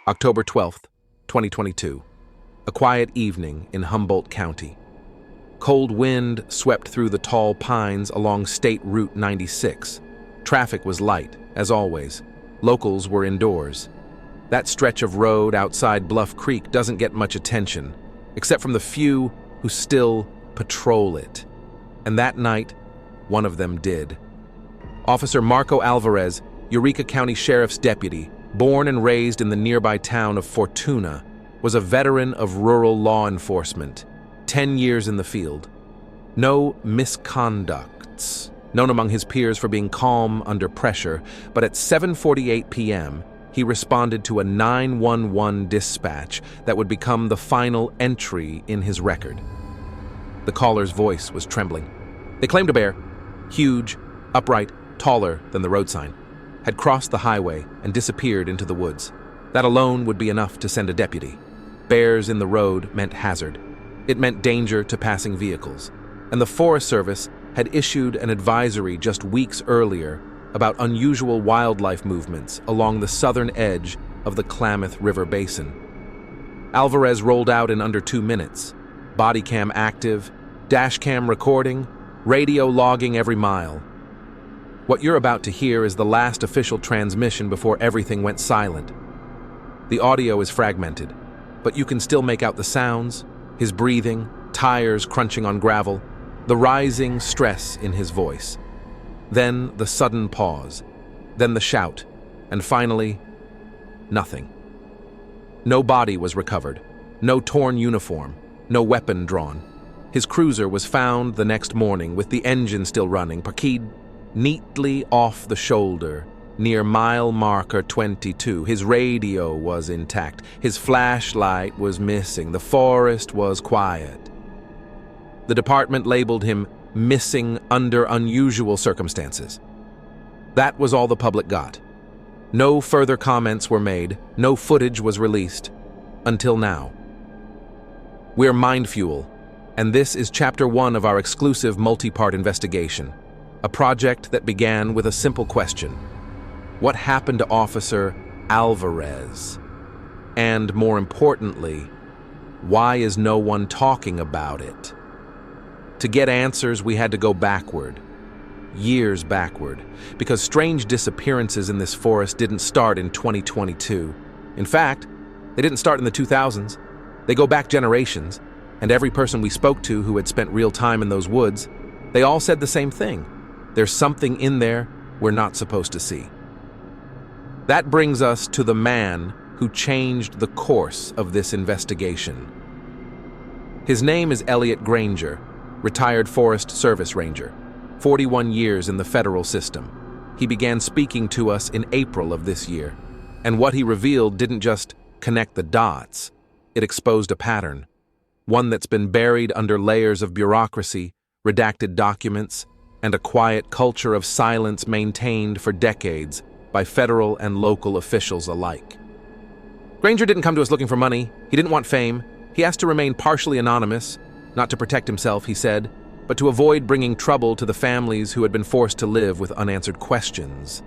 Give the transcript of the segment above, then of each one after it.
October 12th, 2022. A quiet evening in Humboldt County. Cold wind swept through the tall pines along State Route 96. Traffic was light, as always. Locals were indoors. That stretch of road outside Bluff Creek doesn't get much attention, except from the few who still patrol it. And that night, one of them did. Officer Marco Alvarez, Eureka County Sheriff's deputy, born and raised in the nearby town of Fortuna, was a veteran of rural law enforcement, 10 years in the field. No misconducts, known among his peers for being calm under pressure, but at 7:48 p.m., he responded to a 911 dispatch that would become the final entry in his record. The caller's voice was trembling. They claimed a bear, huge, upright, taller than the road sign, had crossed the highway and disappeared into the woods. That alone would be enough to send a deputy. Bears in the road meant hazard. It meant danger to passing vehicles. And the Forest Service had issued an advisory just weeks earlier about unusual wildlife movements along the southern edge of the Klamath River Basin. Alvarez rolled out in under 2 minutes. Body cam active, dash cam recording, radio logging every mile. What you're about to hear is the last official transmission before everything went silent. The audio is fragmented, but you can still make out the sounds, his breathing, tires crunching on gravel, the rising stress in his voice. Then the sudden pause, then the shout, and finally, nothing. No body was recovered, no torn uniform, no weapon drawn. His cruiser was found the next morning with the engine still running, parked neatly off the shoulder near mile marker 22. His radio was intact. His flashlight was missing. The forest was quiet. The department labeled him missing under unusual circumstances. That was all the public got. No further comments were made. No footage was released. Until now. We're MindFuel, and this is Chapter 1 of our exclusive multi-part investigation. A project that began with a simple question. What happened to Officer Alvarez? And more importantly, why is no one talking about it? To get answers, we had to go backward. Years backward. Because strange disappearances in this forest didn't start in 2022. In fact, they didn't start in the 2000s. They go back generations. And every person we spoke to who had spent real time in those woods, they all said the same thing. There's something in there we're not supposed to see. That brings us to the man who changed the course of this investigation. His name is Elliot Granger, retired Forest Service Ranger, 41 years in the federal system. He began speaking to us in April of this year, and what he revealed didn't just connect the dots, it exposed a pattern, one that's been buried under layers of bureaucracy, redacted documents, and a quiet culture of silence maintained for decades by federal and local officials alike. Granger didn't come to us looking for money. He didn't want fame. He asked to remain partially anonymous, not to protect himself, he said, but to avoid bringing trouble to the families who had been forced to live with unanswered questions.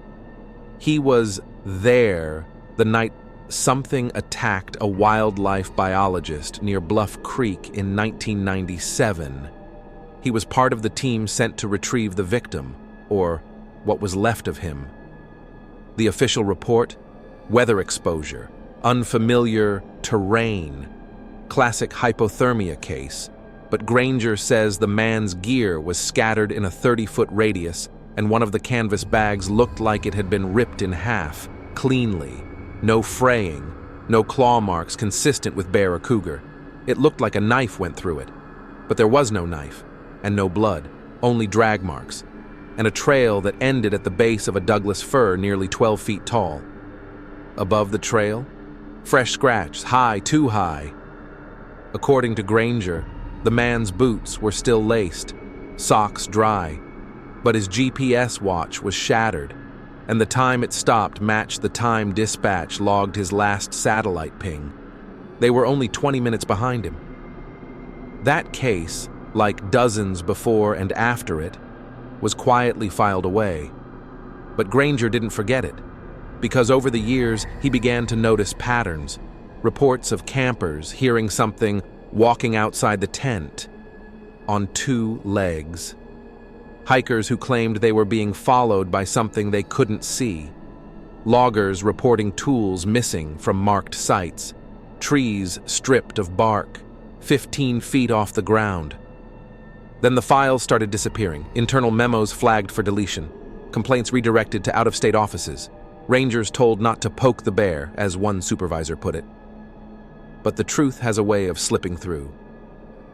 He was there the night something attacked a wildlife biologist near Bluff Creek in 1997. He was part of the team sent to retrieve the victim, or what was left of him. The official report? Weather exposure, unfamiliar terrain, classic hypothermia case, but Granger says the man's gear was scattered in a 30-foot radius and one of the canvas bags looked like it had been ripped in half, cleanly. No fraying, no claw marks consistent with bear or cougar. It looked like a knife went through it, but there was no knife. And no blood, only drag marks, and a trail that ended at the base of a Douglas fir nearly 12 feet tall. Above the trail, fresh scratches, high, too high. According to Granger, the man's boots were still laced, socks dry, but his GPS watch was shattered, and the time it stopped matched the time dispatch logged his last satellite ping. They were only 20 minutes behind him. That case, like dozens before and after it, was quietly filed away. But Granger didn't forget it. because over the years he began to notice patterns, reports of campers hearing something walking outside the tent on two legs, hikers who claimed they were being followed by something they couldn't see, loggers reporting tools missing from marked sites, trees stripped of bark, 15 feet off the ground. Then the files started disappearing, internal memos flagged for deletion, complaints redirected to out-of-state offices, rangers told not to poke the bear, as one supervisor put it. But the truth has a way of slipping through.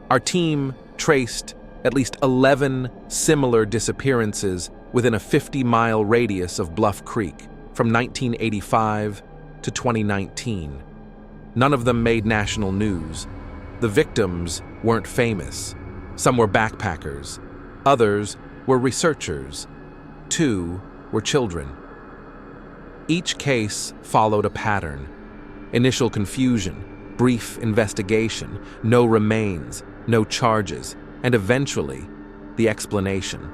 Our team traced at least 11 similar disappearances within a 50-mile radius of Bluff Creek from 1985 to 2019. None of them made national news. The victims weren't famous. Some were backpackers. Others were researchers. 2 were children. Each case followed a pattern. Initial confusion, brief investigation, no remains, no charges, and eventually, the explanation.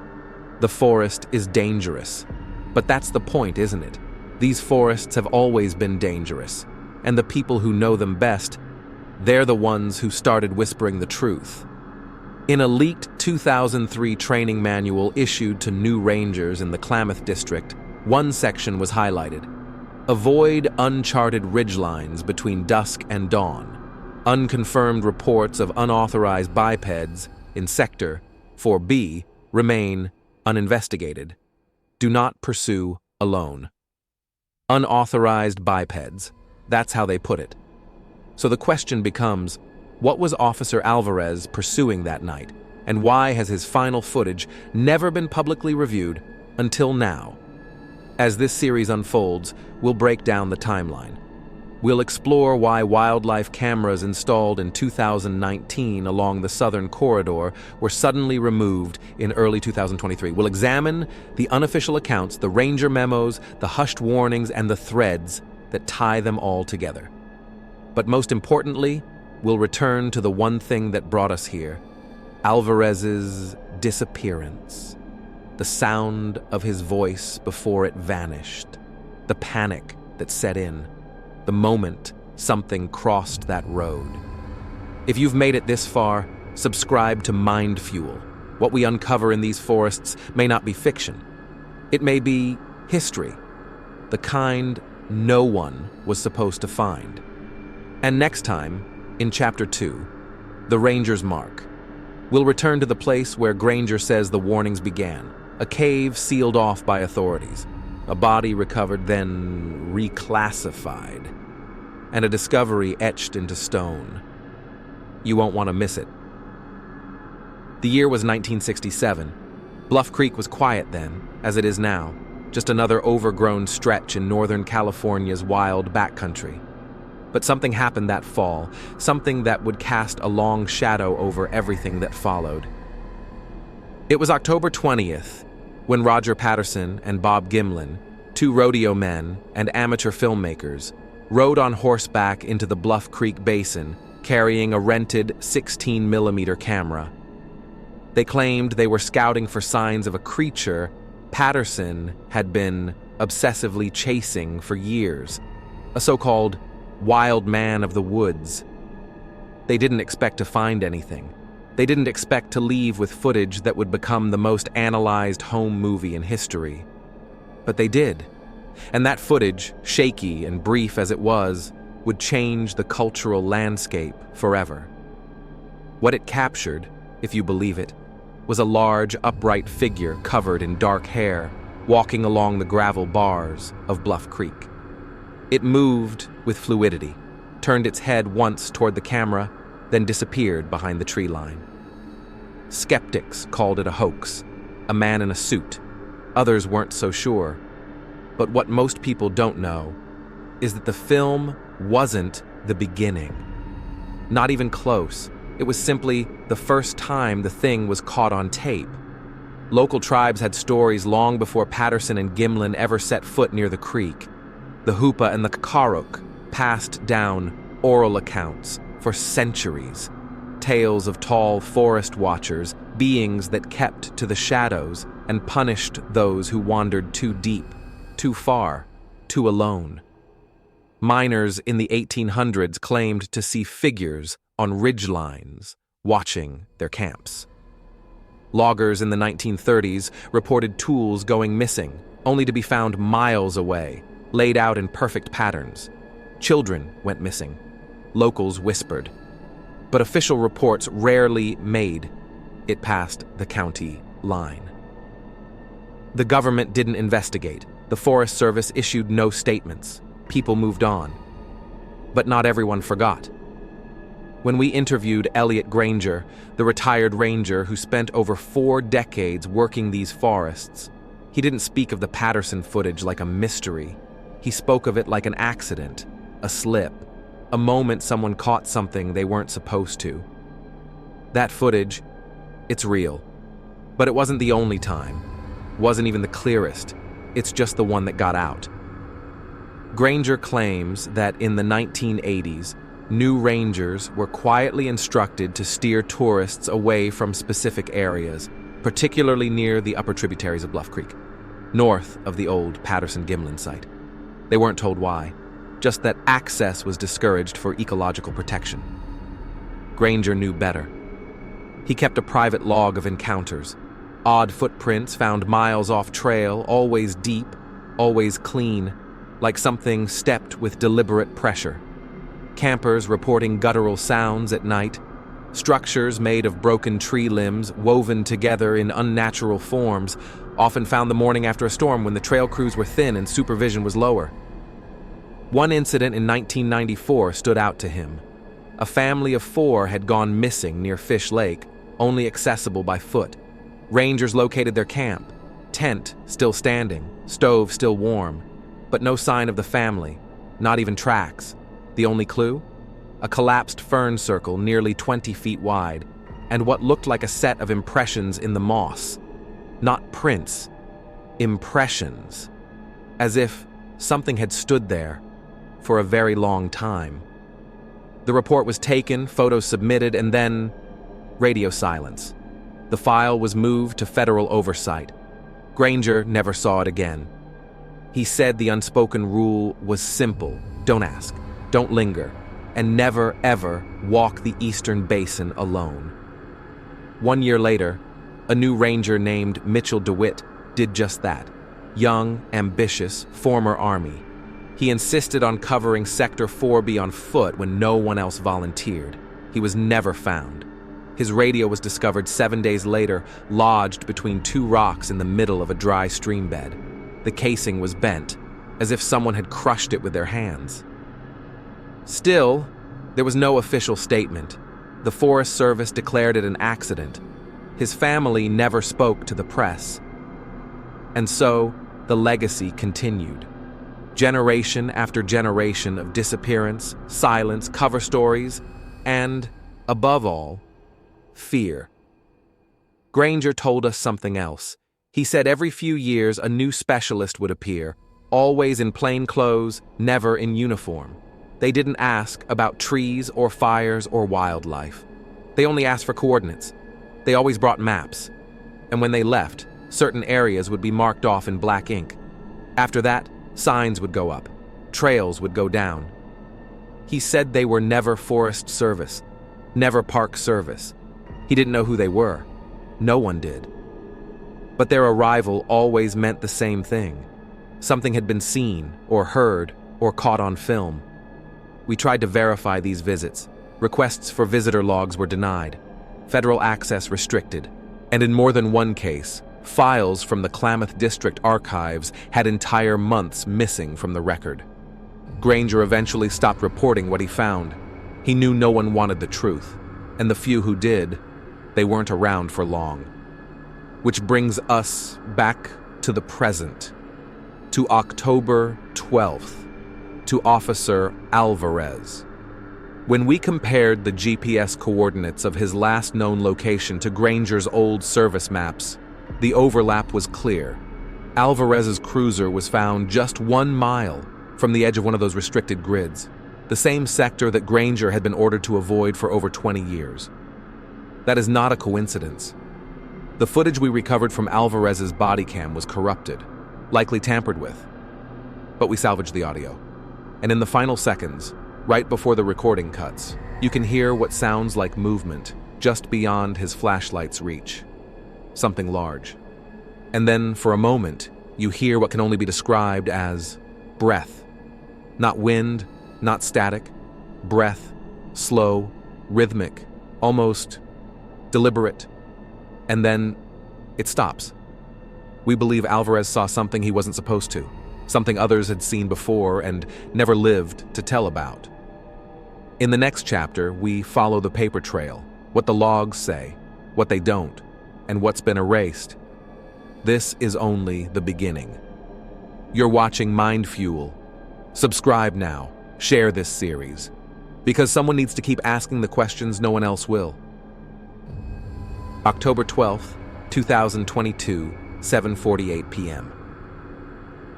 The forest is dangerous. But that's the point, isn't it? These forests have always been dangerous, and the people who know them best, they're the ones who started whispering the truth. In a leaked 2003 training manual issued to new rangers in the Klamath district, one section was highlighted. Avoid uncharted ridgelines between dusk and dawn. Unconfirmed reports of unauthorized bipeds in Sector 4B remain uninvestigated. Do not pursue alone. Unauthorized bipeds. That's how they put it. So the question becomes, what was Officer Alvarez pursuing that night, and why has his final footage never been publicly reviewed until now? As this series unfolds, we'll break down the timeline. We'll explore why wildlife cameras installed in 2019 along the southern corridor were suddenly removed in early 2023. We'll examine the unofficial accounts, the ranger memos, the hushed warnings, and the threads that tie them all together. But most importantly, we'll return to the one thing that brought us here, Alvarez's disappearance. The sound of his voice before it vanished, the panic that set in, the moment something crossed that road. If you've made it this far, subscribe to MindFuel. What we uncover in these forests may not be fiction. It may be history, the kind no one was supposed to find. And next time, in Chapter 2, The Ranger's Mark, we'll return to the place where Granger says the warnings began, a cave sealed off by authorities, a body recovered then reclassified, and a discovery etched into stone. You won't want to miss it. The year was 1967. Bluff Creek was quiet then, as it is now, just another overgrown stretch in Northern California's wild backcountry. But something happened that fall, something that would cast a long shadow over everything that followed. It was October 20th, when Roger Patterson and Bob Gimlin, 2 rodeo men and amateur filmmakers, rode on horseback into the Bluff Creek Basin, carrying a rented 16mm camera. They claimed they were scouting for signs of a creature Patterson had been obsessively chasing for years, a so-called wild man of the woods. They didn't expect to find anything. They didn't expect to leave with footage that would become the most analyzed home movie in history. But they did. And that footage, shaky and brief as it was, would change the cultural landscape forever. What it captured, if you believe it, was a large, upright figure covered in dark hair, walking along the gravel bars of Bluff Creek. It moved with fluidity, turned its head once toward the camera, then disappeared behind the tree line. Skeptics called it a hoax, a man in a suit. Others weren't so sure. But what most people don't know is that the film wasn't the beginning. Not even close. It was simply the first time the thing was caught on tape. Local tribes had stories long before Patterson and Gimlin ever set foot near the creek. The Hoopa and the Kakaruk passed down oral accounts for centuries. Tales of tall forest watchers, beings that kept to the shadows and punished those who wandered too deep, too far, too alone. Miners in the 1800s claimed to see figures on ridgelines watching their camps. Loggers in the 1930s reported tools going missing, only to be found miles away, laid out in perfect patterns. Children went missing. Locals whispered. But official reports rarely made it past the county line. The government didn't investigate. The Forest Service issued no statements. People moved on. But not everyone forgot. When we interviewed Elliot Granger, the retired ranger who spent over 4 decades working these forests, he didn't speak of the Patterson footage like a mystery. He spoke of it like an accident, a slip, a moment someone caught something they weren't supposed to. That footage, it's real. But it wasn't the only time. Wasn't even the clearest. It's just the one that got out. Granger claims that in the 1980s, new rangers were quietly instructed to steer tourists away from specific areas, particularly near the upper tributaries of Bluff Creek, north of the old Patterson-Gimlin site. They weren't told why, just that access was discouraged for ecological protection. Granger knew better. He kept a private log of encounters, odd footprints found miles off trail, always deep, always clean, like something stepped with deliberate pressure. Campers reporting guttural sounds at night, structures made of broken tree limbs woven together in unnatural forms, often found the morning after a storm when the trail crews were thin and supervision was lower. One incident in 1994 stood out to him. A family of 4 had gone missing near Fish Lake, only accessible by foot. Rangers located their camp, tent still standing, stove still warm, but no sign of the family, not even tracks. The only clue? A collapsed fern circle nearly 20 feet wide, and what looked like a set of impressions in the moss. Not prints, impressions. As if something had stood there for a very long time. The report was taken, photos submitted, and then radio silence. The file was moved to federal oversight. Granger never saw it again. He said the unspoken rule was simple: don't ask, don't linger, and never, ever walk the Eastern Basin alone. 1 year later, a new ranger named Mitchell DeWitt did just that. Young, ambitious, former Army. He insisted on covering Sector 4B on foot when no one else volunteered. He was never found. His radio was discovered 7 days later, lodged between 2 rocks in the middle of a dry stream bed. The casing was bent, as if someone had crushed it with their hands. Still, there was no official statement. The Forest Service declared it an accident. His family never spoke to the press. And so, the legacy continued. Generation after generation of disappearance, silence, cover stories, and, above all, fear. Granger told us something else. He said every few years a new specialist would appear, always in plain clothes, never in uniform. They didn't ask about trees or fires or wildlife. They only asked for coordinates. They always brought maps. And when they left, certain areas would be marked off in black ink. After that, signs would go up. Trails would go down. He said they were never Forest Service, never Park Service. He didn't know who they were. No one did. But their arrival always meant the same thing. Something had been seen, or heard, or caught on film. We tried to verify these visits. Requests for visitor logs were denied. Federal access restricted. And in more than one case, files from the Klamath District archives had entire months missing from the record. Granger eventually stopped reporting what he found. He knew no one wanted the truth, and the few who did, they weren't around for long. Which brings us back to the present, to October 12th, to Officer Alvarez. When we compared the GPS coordinates of his last known location to Granger's old service maps, the overlap was clear. Alvarez's cruiser was found just 1 mile from the edge of one of those restricted grids, the same sector that Granger had been ordered to avoid for over 20 years. That is not a coincidence. The footage we recovered from Alvarez's body cam was corrupted, likely tampered with. but we salvaged the audio. And in the final seconds, right before the recording cuts, you can hear what sounds like movement just beyond his flashlight's reach. Something large. And then, for a moment, you hear what can only be described as breath. Not wind, not static. Breath, slow, rhythmic, almost deliberate. And then it stops. We believe Alvarez saw something he wasn't supposed to, something others had seen before and never lived to tell about. In the next chapter, we follow the paper trail, what the logs say, what they don't, and what's been erased. This is only the beginning. You're watching MindFuel. Subscribe now. Share this series. Because someone needs to keep asking the questions no one else will. October 12th, 2022, 7:48 p.m.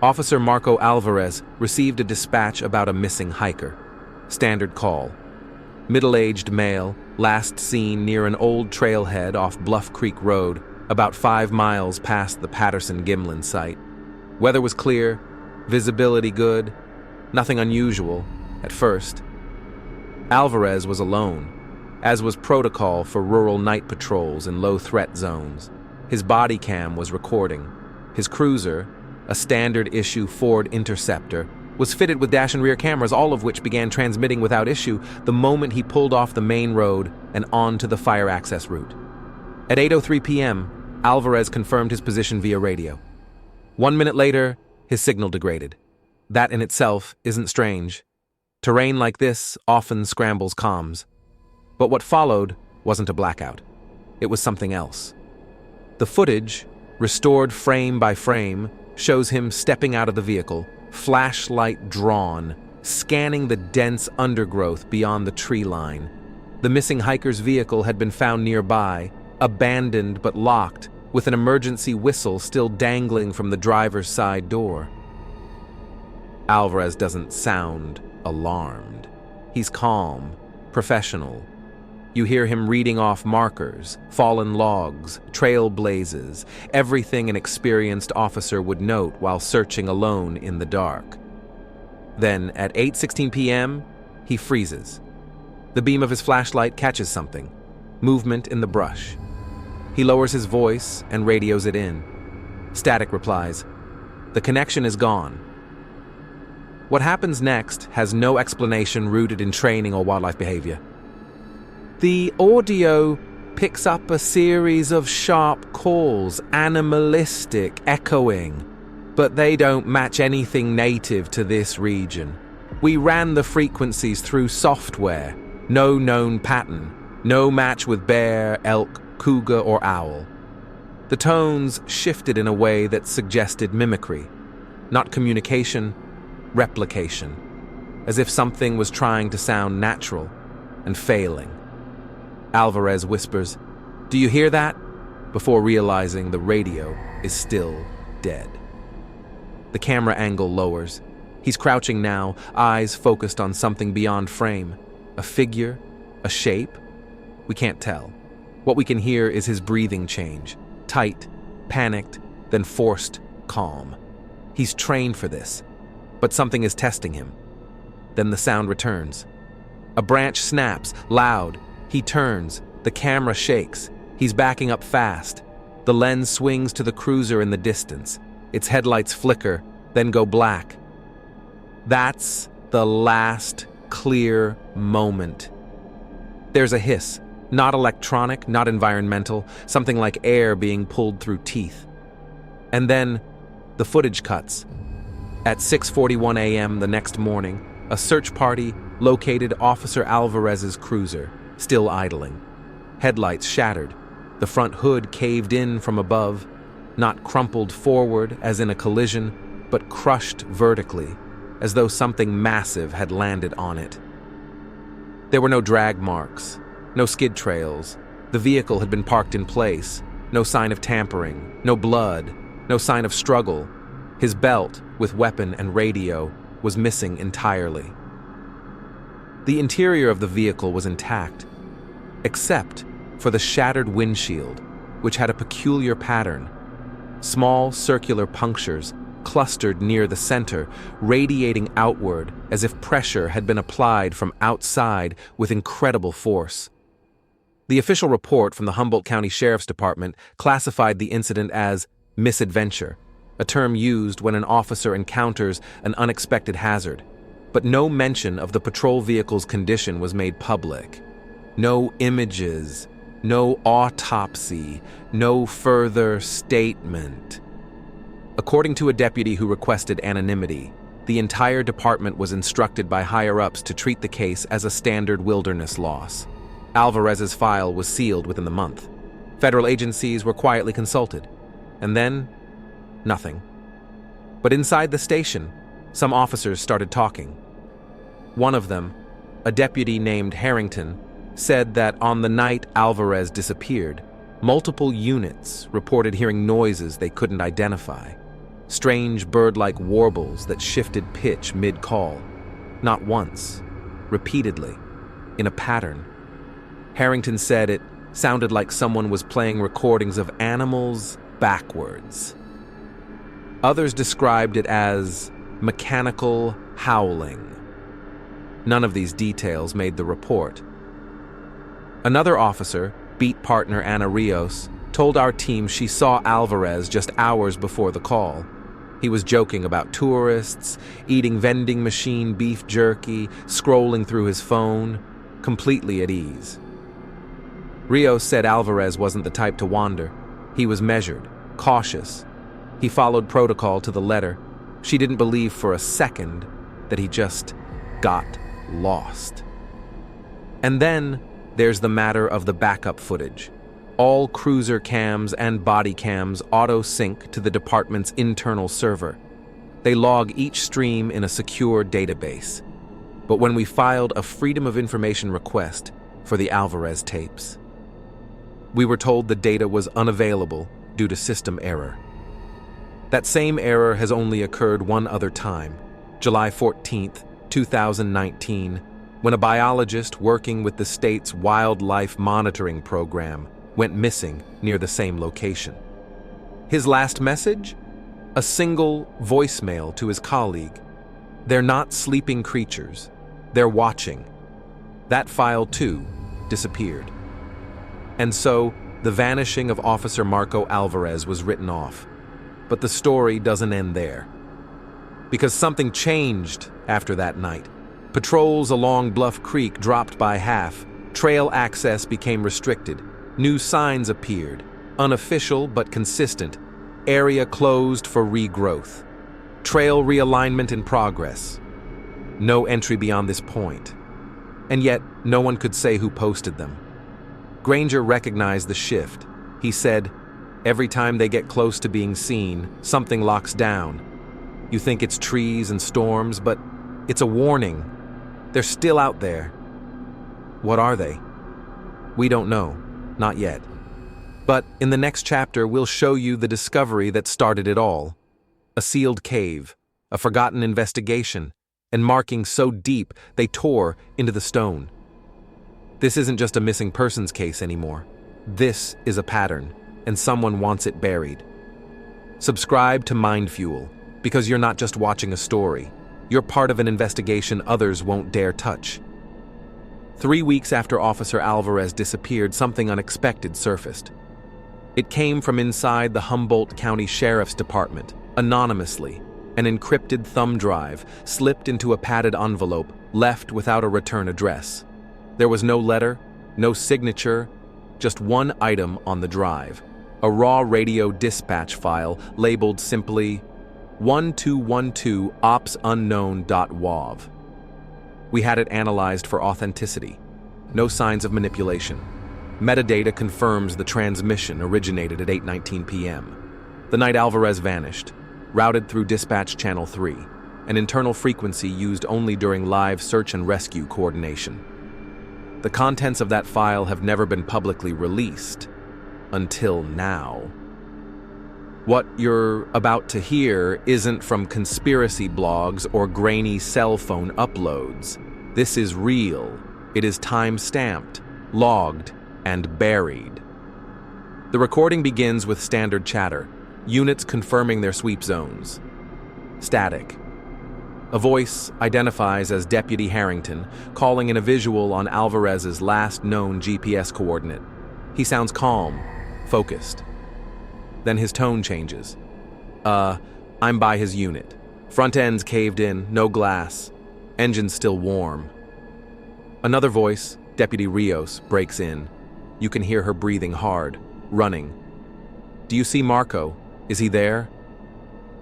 Officer Marco Alvarez received a dispatch about a missing hiker. Standard call. Middle-aged male, last seen near an old trailhead off Bluff Creek Road, about 5 miles past the Patterson-Gimlin site. Weather was clear, visibility good, nothing unusual, at first. Alvarez was alone, as was protocol for rural night patrols in low-threat zones. His body cam was recording. His cruiser, a standard-issue Ford Interceptor, was fitted with dash and rear cameras, all of which began transmitting without issue the moment he pulled off the main road and onto the fire access route. At 8:03 p.m., Alvarez confirmed his position via radio. 1 minute later, his signal degraded. That in itself isn't strange. Terrain like this often scrambles comms. But what followed wasn't a blackout. It was something else. The footage, restored frame by frame, shows him stepping out of the vehicle, flashlight drawn, scanning the dense undergrowth beyond the tree line. The missing hiker's vehicle had been found nearby, abandoned but locked, with an emergency whistle still dangling from the driver's side door. Alvarez doesn't sound alarmed. He's calm, professional. You hear him reading off markers, fallen logs, trail blazes, everything an experienced officer would note while searching alone in the dark. Then, at 8:16 p.m., he freezes. The beam of his flashlight catches something, movement in the brush. He lowers his voice and radios it in. Static replies. The connection is gone. What happens next has no explanation rooted in training or wildlife behavior. The audio picks up a series of sharp calls, animalistic, echoing, but they don't match anything native to this region. We ran the frequencies through software, no known pattern, no match with bear, elk, cougar, or owl. The tones shifted in a way that suggested mimicry, not communication, replication, as if something was trying to sound natural and failing. Alvarez whispers, "Do you hear that?" before realizing the radio is still dead. The camera angle lowers. He's crouching now, eyes focused on something beyond frame. A figure? A shape? We can't tell. What we can hear is his breathing change. Tight, panicked, then forced calm. He's trained for this, but something is testing him. Then the sound returns. A branch snaps, loud. He turns. The camera shakes. He's backing up fast. The lens swings to the cruiser in the distance. Its headlights flicker, then go black. That's the last clear moment. There's a hiss. Not electronic, not environmental, something like air being pulled through teeth. And then the footage cuts. At 6:41 a.m. the next morning, a search party located Officer Alvarez's cruiser, still idling. Headlights shattered, the front hood caved in from above, not crumpled forward as in a collision, but crushed vertically, as though something massive had landed on it. There were no drag marks, no skid trails. The vehicle had been parked in place. No sign of tampering, no blood, no sign of struggle. His belt, with weapon and radio, was missing entirely. The interior of the vehicle was intact, except for the shattered windshield, which had a peculiar pattern. Small circular punctures clustered near the center, radiating outward as if pressure had been applied from outside with incredible force. The official report from the Humboldt County Sheriff's Department classified the incident as misadventure, a term used when an officer encounters an unexpected hazard, but no mention of the patrol vehicle's condition was made public. No images, no autopsy, no further statement. According to a deputy who requested anonymity, the entire department was instructed by higher-ups to treat the case as a standard wilderness loss. Alvarez's file was sealed within the month. Federal agencies were quietly consulted. And then, nothing. But inside the station, some officers started talking. One of them, a deputy named Harrington, said that on the night Alvarez disappeared, multiple units reported hearing noises they couldn't identify. Strange bird-like warbles that shifted pitch mid-call. Not once, repeatedly, in a pattern. Harrington said it sounded like someone was playing recordings of animals backwards. Others described it as mechanical howling. None of these details made the report. Another officer, beat partner Ana Rios, told our team she saw Alvarez just hours before the call. He was joking about tourists, eating vending machine beef jerky, scrolling through his phone, completely at ease. Rios said Alvarez wasn't the type to wander. He was measured, cautious. He followed protocol to the letter. She didn't believe for a second that he just got lost. And then there's the matter of the backup footage. All cruiser cams and body cams auto-sync to the department's internal server. They log each stream in a secure database. But when we filed a Freedom of Information request for the Alvarez tapes, we were told the data was unavailable due to system error. That same error has only occurred one other time, July 14th, 2019, when a biologist working with the state's wildlife monitoring program went missing near the same location. His last message? A single voicemail to his colleague. They're not sleeping creatures. They're watching. That file, too, disappeared. And so, the vanishing of Officer Marco Alvarez was written off. But the story doesn't end there. Because something changed after that night. Patrols along Bluff Creek dropped by half. Trail access became restricted. New signs appeared, unofficial but consistent. Area closed for regrowth. Trail realignment in progress. No entry beyond this point. And yet, no one could say who posted them. Granger recognized the shift. He said, "Every time they get close to being seen, something locks down. You think it's trees and storms, but it's a warning. They're still out there." What are they? We don't know. Not yet. But in the next chapter, we'll show you the discovery that started it all. A sealed cave, a forgotten investigation, and markings so deep they tore into the stone. This isn't just a missing persons case anymore. This is a pattern, and someone wants it buried. Subscribe to MindFuel, because you're not just watching a story. You're part of an investigation others won't dare touch. 3 weeks after Officer Alvarez disappeared, something unexpected surfaced. It came from inside the Humboldt County Sheriff's Department, anonymously. An encrypted thumb drive slipped into a padded envelope, left without a return address. There was no letter, no signature, just one item on the drive, a raw radio dispatch file labeled simply 1212opsunknown.wav. We had it analyzed for authenticity. No signs of manipulation. Metadata confirms the transmission originated at 8:19 p.m. The night Alvarez vanished, routed through Dispatch Channel 3, an internal frequency used only during live search and rescue coordination. The contents of that file have never been publicly released, until now. What you're about to hear isn't from conspiracy blogs or grainy cell phone uploads. This is real. It is time-stamped, logged, and buried. The recording begins with standard chatter, units confirming their sweep zones. Static. A voice identifies as Deputy Harrington, calling in a visual on Alvarez's last known GPS coordinate. He sounds calm, focused. Then his tone changes. I'm by his unit. Front end's caved in, no glass. Engine's still warm. Another voice, Deputy Rios, breaks in. You can hear her breathing hard, running. Do you see Marco? Is he there?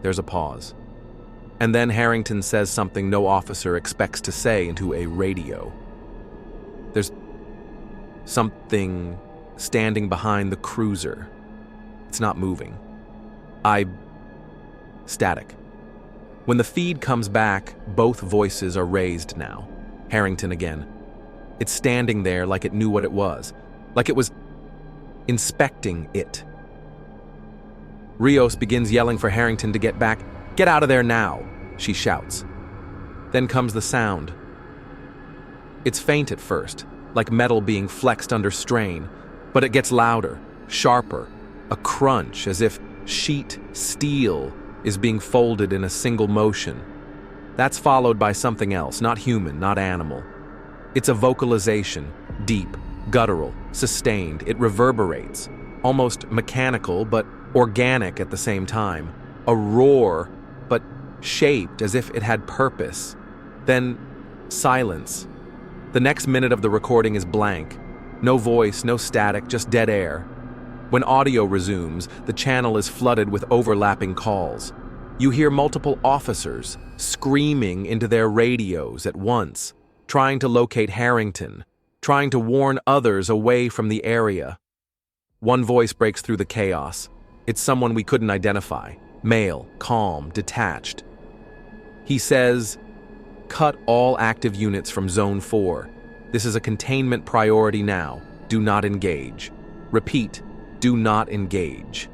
There's a pause. And then Harrington says something no officer expects to say into a radio. There's something standing behind the cruiser. It's not moving. Static. When the feed comes back, both voices are raised now. Harrington again. It's standing there like it knew what it was. Like it was inspecting it. Rios begins yelling for Harrington to get back. Get out of there now, she shouts. Then comes the sound. It's faint at first, like metal being flexed under strain, but it gets louder, sharper, a crunch as if sheet steel is being folded in a single motion. That's followed by something else, not human, not animal. It's a vocalization, deep, guttural, sustained. It reverberates, almost mechanical but organic at the same time. A roar, but shaped as if it had purpose. Then silence. The next minute of the recording is blank. No voice, no static, just dead air. When audio resumes, the channel is flooded with overlapping calls. You hear multiple officers screaming into their radios at once, trying to locate Harrington, trying to warn others away from the area. One voice breaks through the chaos. It's someone we couldn't identify. Male, calm, detached. He says, "Cut all active units from Zone 4. This is a containment priority now. Do not engage. Repeat, do not engage."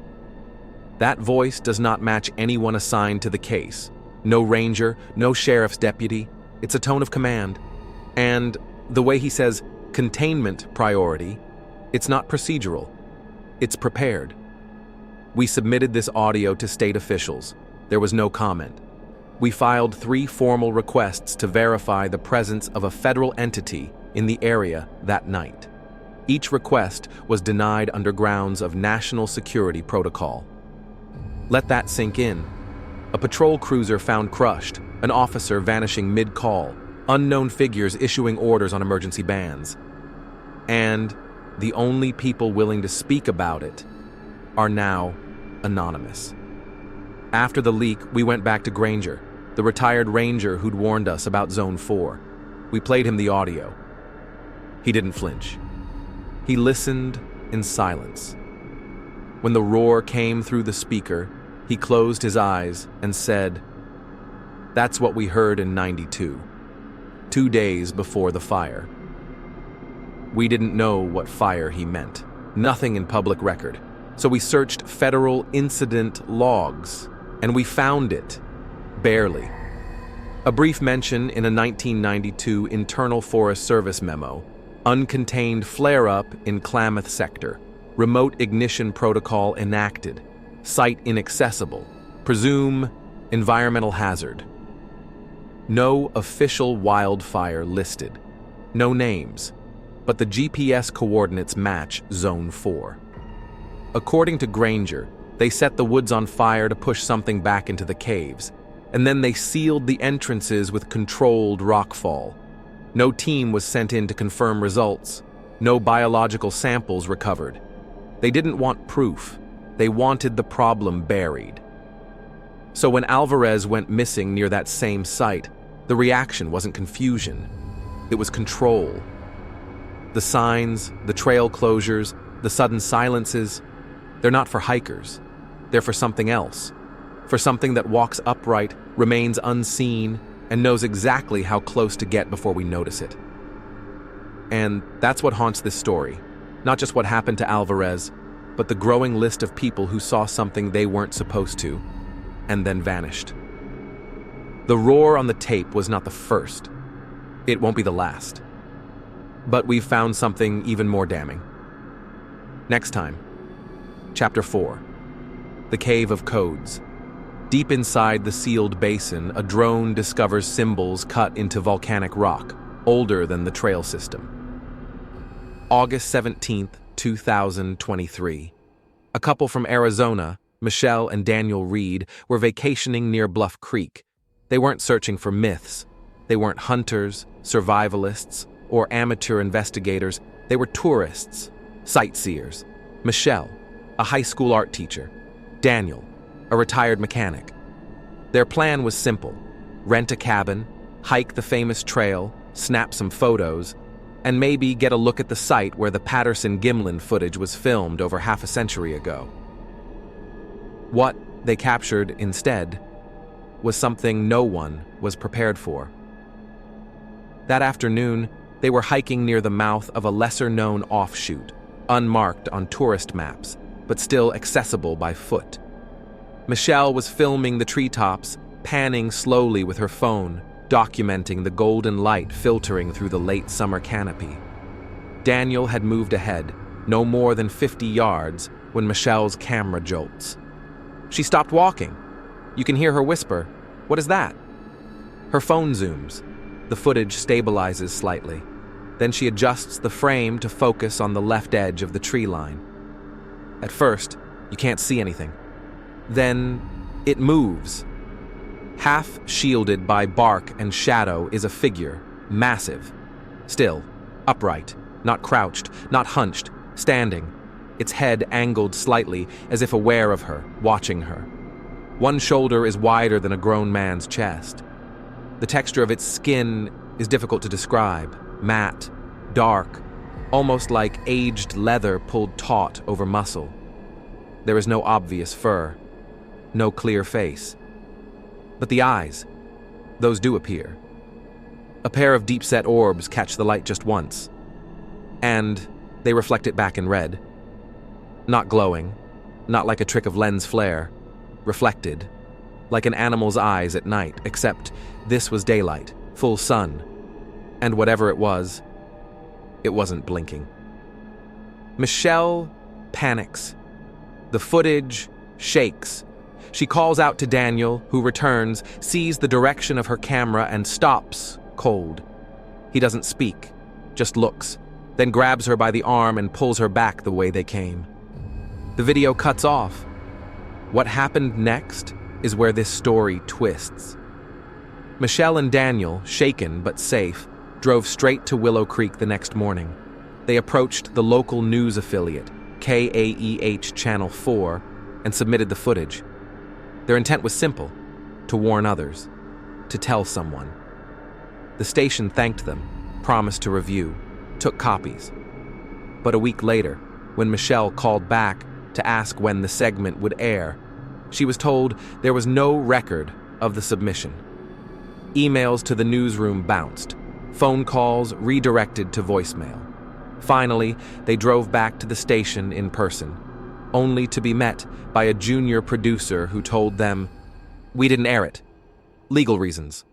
That voice does not match anyone assigned to the case. No ranger, no sheriff's deputy. It's a tone of command. And the way he says, containment priority, it's not procedural. It's prepared. We submitted this audio to state officials. There was no comment. We filed 3 formal requests to verify the presence of a federal entity in the area that night. Each request was denied under grounds of national security protocol. Let that sink in. A patrol cruiser found crushed, an officer vanishing mid-call, unknown figures issuing orders on emergency bans. And the only people willing to speak about it are now anonymous. After the leak, we went back to Granger, the retired ranger who'd warned us about Zone 4. We played him the audio. He didn't flinch. He listened in silence. When the roar came through the speaker, he closed his eyes and said, "That's what we heard in '92, 2 days before the fire." We didn't know what fire he meant. Nothing in public record. So we searched federal incident logs, and we found it. Barely. A brief mention in a 1992 Internal Forest Service memo. Uncontained flare-up in Klamath Sector. Remote ignition protocol enacted. Site inaccessible. Presume environmental hazard. No official wildfire listed. No names. But the GPS coordinates match Zone 4. According to Granger, they set the woods on fire to push something back into the caves, and then they sealed the entrances with controlled rockfall. No team was sent in to confirm results. No biological samples recovered. They didn't want proof. They wanted the problem buried. So when Alvarez went missing near that same site, the reaction wasn't confusion. It was control. The signs, the trail closures, the sudden silences, they're not for hikers. They're for something else. For something that walks upright, remains unseen, and knows exactly how close to get before we notice it. And that's what haunts this story. Not just what happened to Alvarez, but the growing list of people who saw something they weren't supposed to, and then vanished. The roar on the tape was not the first. It won't be the last. But we've found something even more damning. Next time, Chapter 4, The Cave of Codes. Deep inside the sealed basin, a drone discovers symbols cut into volcanic rock, older than the trail system. August 17th, 2023. A couple from Arizona, Michelle and Daniel Reed, were vacationing near Bluff Creek. They weren't searching for myths. They weren't hunters, survivalists, or amateur investigators. They were tourists, sightseers. Michelle, a high school art teacher. Daniel, a retired mechanic. Their plan was simple: rent a cabin, hike the famous trail, snap some photos, and maybe get a look at the site where the Patterson-Gimlin footage was filmed over half a century ago. What they captured instead was something no one was prepared for. That afternoon, they were hiking near the mouth of a lesser-known offshoot, unmarked on tourist maps, but still accessible by foot. Michelle was filming the treetops, panning slowly with her phone, documenting the golden light filtering through the late summer canopy. Daniel had moved ahead, no more than 50 yards, when Michelle's camera jolts. She stopped walking. You can hear her whisper, "What is that?" Her phone zooms. The footage stabilizes slightly. Then she adjusts the frame to focus on the left edge of the tree line. At first, you can't see anything. Then, it moves. Half shielded by bark and shadow is a figure, massive. Still, upright, not crouched, not hunched, standing, its head angled slightly as if aware of her, watching her. One shoulder is wider than a grown man's chest. The texture of its skin is difficult to describe, matte, dark, almost like aged leather pulled taut over muscle. There is no obvious fur, no clear face. But the eyes, those do appear. A pair of deep-set orbs catch the light just once, and they reflect it back in red. Not glowing, not like a trick of lens flare, reflected, like an animal's eyes at night, except this was daylight, full sun, and whatever it wasn't blinking. Michelle panics. The footage shakes. She calls out to Daniel, who returns, sees the direction of her camera, and stops, cold. He doesn't speak, just looks, then grabs her by the arm and pulls her back the way they came. The video cuts off. What happened next is where this story twists. Michelle and Daniel, shaken but safe, drove straight to Willow Creek the next morning. They approached the local news affiliate, KAEH Channel 4, and submitted the footage. Their intent was simple: to warn others, to tell someone. The station thanked them, promised to review, took copies. But a week later, when Michelle called back to ask when the segment would air, she was told there was no record of the submission. Emails to the newsroom bounced, phone calls redirected to voicemail. Finally, they drove back to the station in person, only to be met by a junior producer who told them, "We didn't air it. Legal reasons.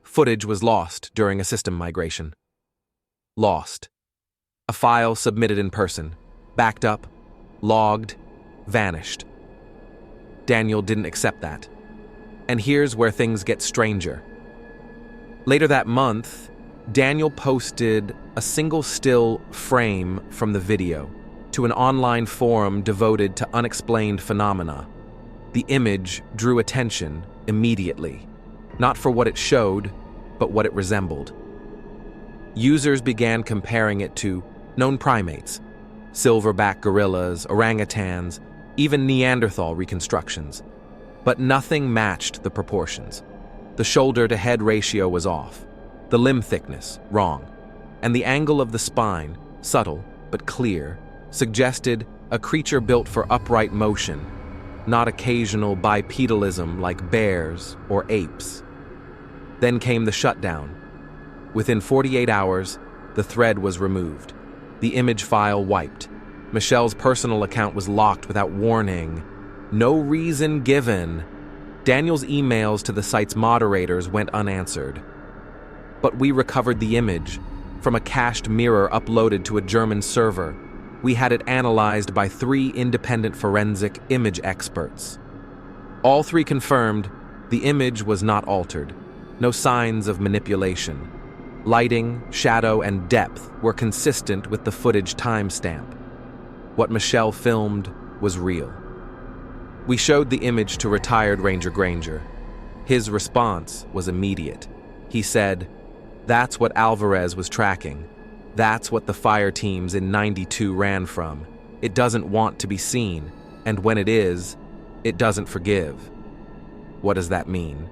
Footage was lost during a system migration." Lost. A file submitted in person, backed up, logged, vanished. Daniel didn't accept that. And here's where things get stranger. Later that month, Daniel posted a single still frame from the video to an online forum devoted to unexplained phenomena. The image drew attention immediately, not for what it showed, but what it resembled. Users began comparing it to known primates, silverback gorillas, orangutans, even Neanderthal reconstructions. But nothing matched the proportions. The shoulder-to-head ratio was off, the limb thickness wrong, and the angle of the spine, subtle but clear, suggested a creature built for upright motion, not occasional bipedalism like bears or apes. Then came the shutdown. Within 48 hours, the thread was removed, the image file wiped. Michelle's personal account was locked without warning. No reason given. Daniel's emails to the site's moderators went unanswered. But we recovered the image from a cached mirror uploaded to a German server. We had it analyzed by 3 independent forensic image experts. All three confirmed the image was not altered. No signs of manipulation. Lighting, shadow, and depth were consistent with the footage timestamp. What Michelle filmed was real. We showed the image to retired Ranger Granger. His response was immediate. He said, "That's what Alvarez was tracking. That's what the fire teams in '92 ran from. It doesn't want to be seen, and when it is, it doesn't forgive." What does that mean?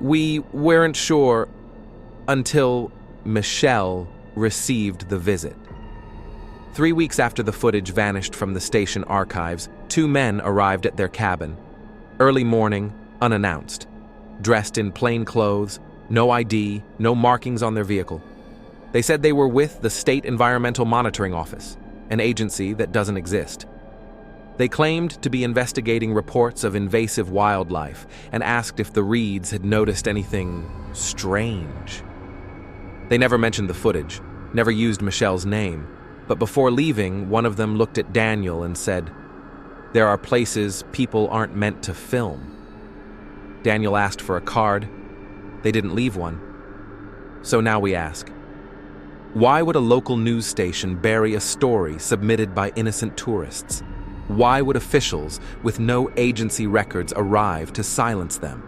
We weren't sure until Michelle received the visit. 3 weeks after the footage vanished from the station archives, 2 men arrived at their cabin. Early morning, unannounced. Dressed in plain clothes, no ID, no markings on their vehicle. They said they were with the State Environmental Monitoring Office, an agency that doesn't exist. They claimed to be investigating reports of invasive wildlife and asked if the Reeds had noticed anything strange. They never mentioned the footage, never used Michelle's name, but before leaving, one of them looked at Daniel and said, "There are places people aren't meant to film." Daniel asked for a card. They didn't leave one. So now we ask, why would a local news station bury a story submitted by innocent tourists? Why would officials with no agency records arrive to silence them?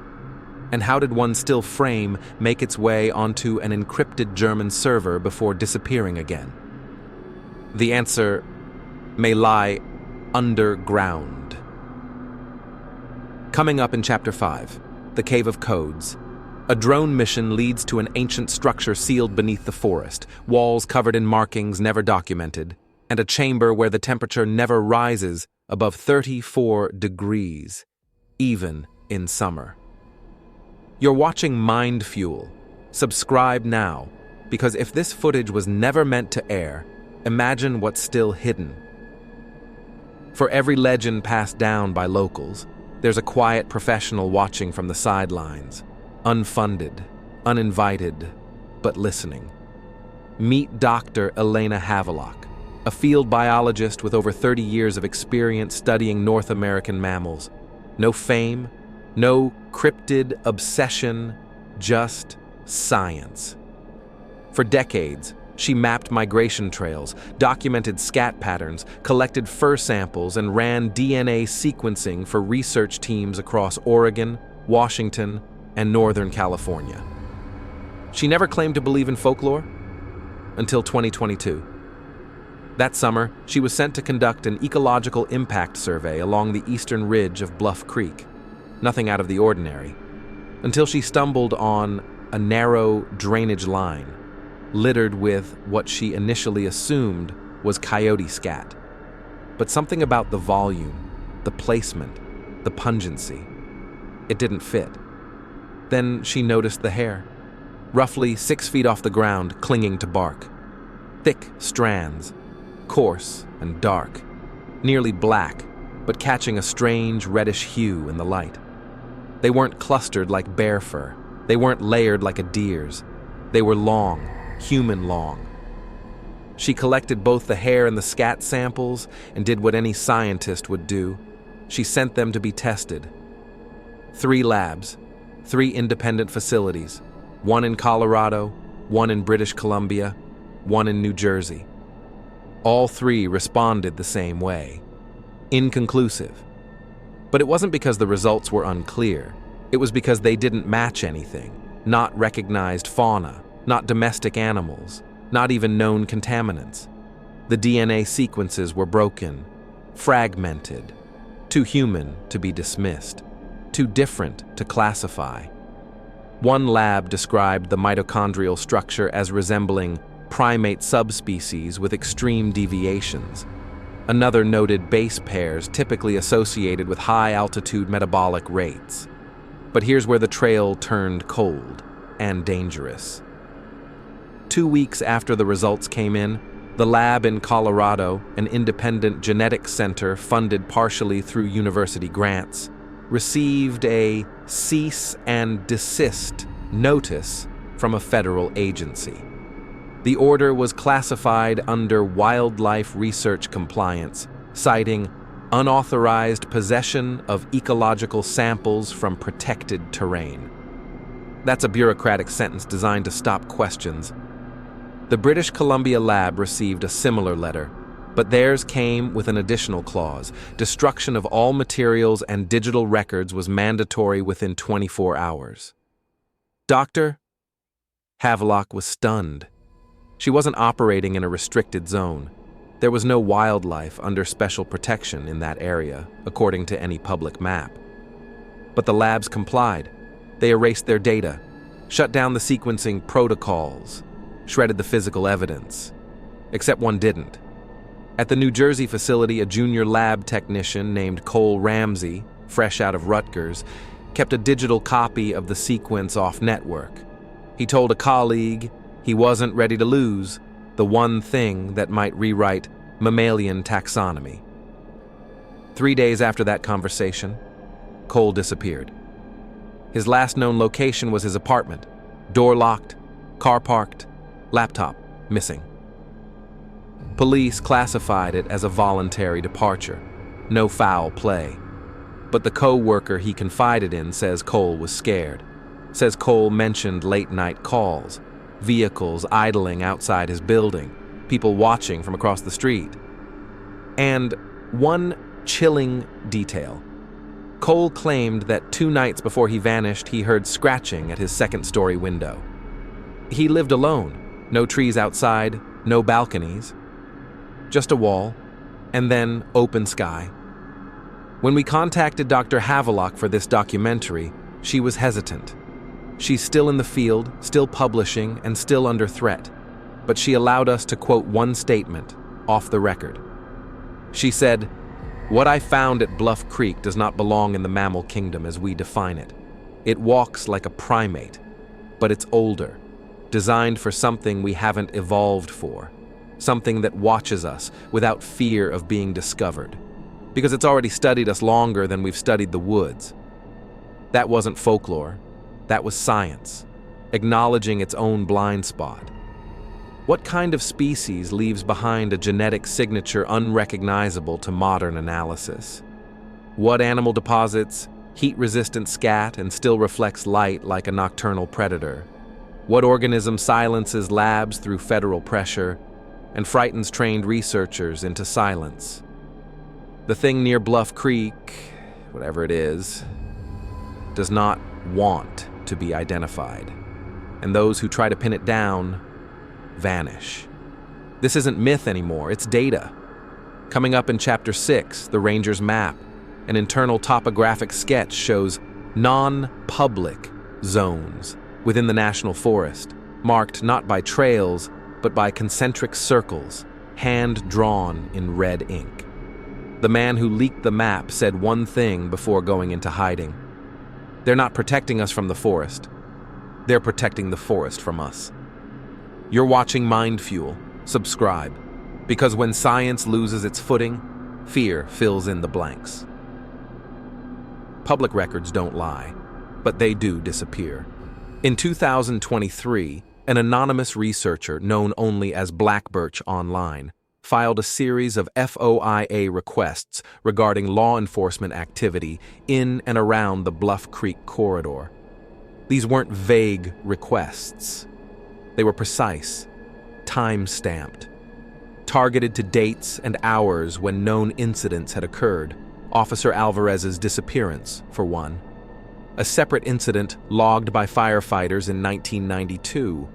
And how did one still frame make its way onto an encrypted German server before disappearing again? The answer may lie underground. Coming up in Chapter 5, The Cave of Codes. A drone mission leads to an ancient structure sealed beneath the forest, walls covered in markings never documented, and a chamber where the temperature never rises above 34 degrees, even in summer. You're watching MindFuel. Subscribe now, because if this footage was never meant to air, imagine what's still hidden. For every legend passed down by locals, there's a quiet professional watching from the sidelines, unfunded, uninvited, but listening. Meet Dr. Elena Havelock, a field biologist with over 30 years of experience studying North American mammals. No fame, no cryptid obsession, just science. For decades, she mapped migration trails, documented scat patterns, collected fur samples, and ran DNA sequencing for research teams across Oregon, Washington, and Northern California. She never claimed to believe in folklore until 2022. That summer, she was sent to conduct an ecological impact survey along the eastern ridge of Bluff Creek. Nothing out of the ordinary, until she stumbled on a narrow drainage line, littered with what she initially assumed was coyote scat. But something about the volume, the placement, the pungency, it didn't fit. Then she noticed the hair, roughly 6 feet off the ground, clinging to bark. Thick strands, coarse and dark, nearly black, but catching a strange reddish hue in the light. They weren't clustered like bear fur. They weren't layered like a deer's. They were long, human long. She collected both the hair and the scat samples and did what any scientist would do. She sent them to be tested. 3 labs, 3 independent facilities, one in Colorado, one in British Columbia, one in New Jersey. All 3 responded the same way. Inconclusive. But it wasn't because the results were unclear. It was because they didn't match anything. Not recognized fauna, not domestic animals, not even known contaminants. The DNA sequences were broken, fragmented, too human to be dismissed, too different to classify. One lab described the mitochondrial structure as resembling primate subspecies with extreme deviations. Another noted base pairs typically associated with high-altitude metabolic rates. But here's where the trail turned cold and dangerous. 2 weeks after the results came in, the lab in Colorado, an independent genetics center funded partially through university grants, received a cease and desist notice from a federal agency. The order was classified under wildlife research compliance, citing unauthorized possession of ecological samples from protected terrain. That's a bureaucratic sentence designed to stop questions. The British Columbia lab received a similar letter, but theirs came with an additional clause. Destruction of all materials and digital records was mandatory within 24 hours. Dr. Havelock was stunned. She wasn't operating in a restricted zone. There was no wildlife under special protection in that area, according to any public map. But the labs complied. They erased their data, shut down the sequencing protocols, shredded the physical evidence. Except one didn't. At the New Jersey facility, a junior lab technician named Cole Ramsey, fresh out of Rutgers, kept a digital copy of the sequence off-network. He told a colleague he wasn't ready to lose the one thing that might rewrite mammalian taxonomy. 3 days after that conversation, Cole disappeared. His last known location was his apartment. Door locked, car parked, laptop missing. Police classified it as a voluntary departure, no foul play. But the co-worker he confided in says Cole was scared. Says Cole mentioned late-night calls, vehicles idling outside his building, people watching from across the street. And one chilling detail. Cole claimed that 2 nights before he vanished, he heard scratching at his second-story window. He lived alone, no trees outside, no balconies, just a wall, and then open sky. When we contacted Dr. Havelock for this documentary, she was hesitant. She's still in the field, still publishing, and still under threat, but she allowed us to quote one statement, off the record. She said, "What I found at Bluff Creek does not belong in the mammal kingdom as we define it. It walks like a primate, but it's older, designed for something we haven't evolved for, something that watches us without fear of being discovered, because it's already studied us longer than we've studied the woods." That wasn't folklore. That was science, acknowledging its own blind spot. What kind of species leaves behind a genetic signature unrecognizable to modern analysis? What animal deposits heat-resistant scat and still reflects light like a nocturnal predator? What organism silences labs through federal pressure and frightens trained researchers into silence? The thing near Bluff Creek, whatever it is, does not want to be identified, and those who try to pin it down vanish. This isn't myth anymore, it's data. Coming up in Chapter 6, the Ranger's Map, an internal topographic sketch shows non-public zones within the national forest, marked not by trails, but by concentric circles, hand-drawn in red ink. The man who leaked the map said one thing before going into hiding. They're not protecting us from the forest. They're protecting the forest from us. You're watching MindFuel. Subscribe. Because when science loses its footing, fear fills in the blanks. Public records don't lie, but they do disappear. In 2023, an anonymous researcher known only as Blackbirch Online filed a series of FOIA requests regarding law enforcement activity in and around the Bluff Creek corridor. These weren't vague requests. They were precise, time-stamped, targeted to dates and hours when known incidents had occurred. Officer Alvarez's disappearance, for one. A separate incident logged by firefighters in 1992.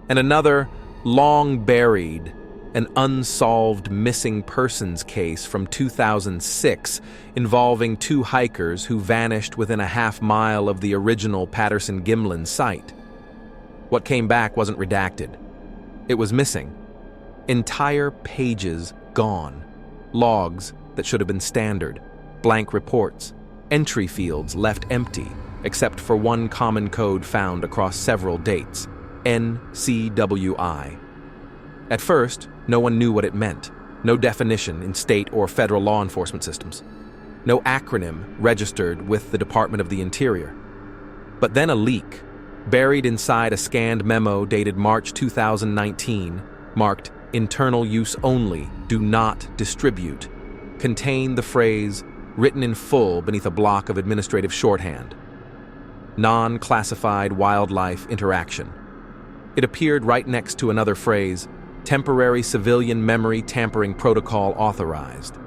And another, long buried, an unsolved missing persons case from 2006 involving 2 hikers who vanished within a half-mile of the original Patterson-Gimlin site. What came back wasn't redacted. It was missing. Entire pages gone. Logs that should have been standard. Blank reports. Entry fields left empty, except for one common code found across several dates. NCWI. At first, no one knew what it meant. No definition in state or federal law enforcement systems. No acronym registered with the Department of the Interior. But then a leak, buried inside a scanned memo dated March 2019, marked "Internal use only, do not distribute," contained the phrase, written in full beneath a block of administrative shorthand: non-classified wildlife interaction. It appeared right next to another phrase, temporary civilian memory tampering protocol authorized.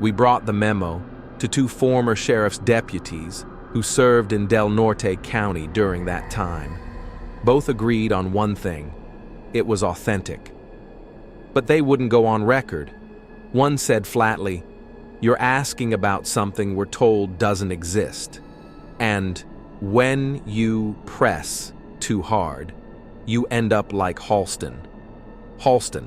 We brought the memo to 2 former sheriff's deputies who served in Del Norte County during that time. Both agreed on one thing: it was authentic. But they wouldn't go on record. One said flatly, "You're asking about something we're told doesn't exist. And when you press too hard, you end up like Halston." Halston,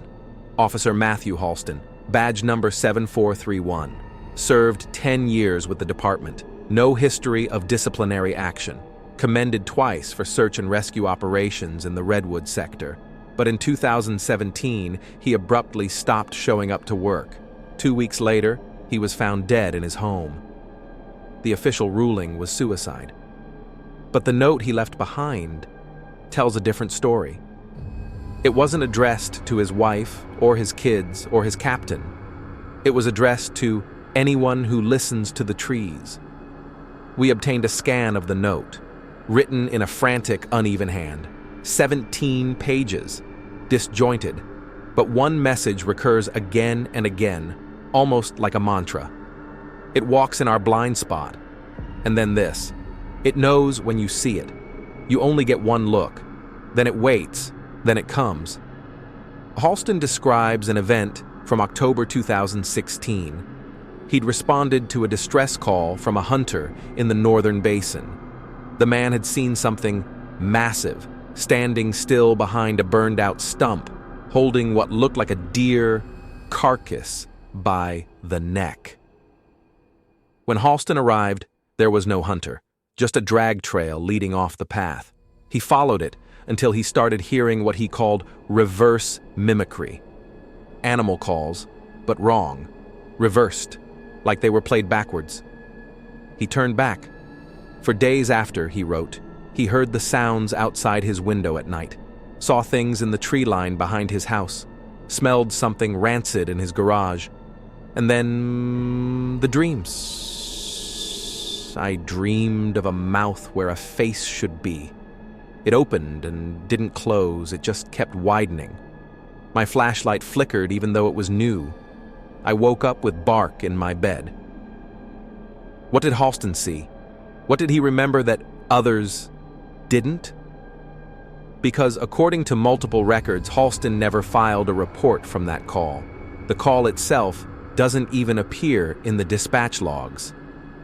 Officer Matthew Halston, badge number 7431, served 10 years with the department. No history of disciplinary action. Commended twice for search and rescue operations in the Redwood sector. But in 2017, he abruptly stopped showing up to work. 2 weeks later, he was found dead in his home. The official ruling was suicide. But the note he left behind tells a different story. It wasn't addressed to his wife or his kids or his captain. It was addressed to anyone who listens to the trees. We obtained a scan of the note, written in a frantic, uneven hand. 17 pages, disjointed, but one message recurs again and again, almost like a mantra. It walks in our blind spot. And then this: it knows when you see it. You only get one look. Then it waits. Then it comes. Halston describes an event from October 2016. He'd responded to a distress call from a hunter in the northern basin. The man had seen something massive, standing still behind a burned-out stump, holding what looked like a deer carcass by the neck. When Halston arrived, there was no hunter, just a drag trail leading off the path. He followed it until he started hearing what he called reverse mimicry. Animal calls, but wrong, reversed, like they were played backwards. He turned back. For days after, he wrote, he heard the sounds outside his window at night, saw things in the tree line behind his house, smelled something rancid in his garage, and then the dreams. I dreamed of a mouth where a face should be. It opened and didn't close, it just kept widening. My flashlight flickered even though it was new. I woke up with bark in my bed. What did Halston see? What did he remember that others didn't? Because according to multiple records, Halston never filed a report from that call. The call itself doesn't even appear in the dispatch logs.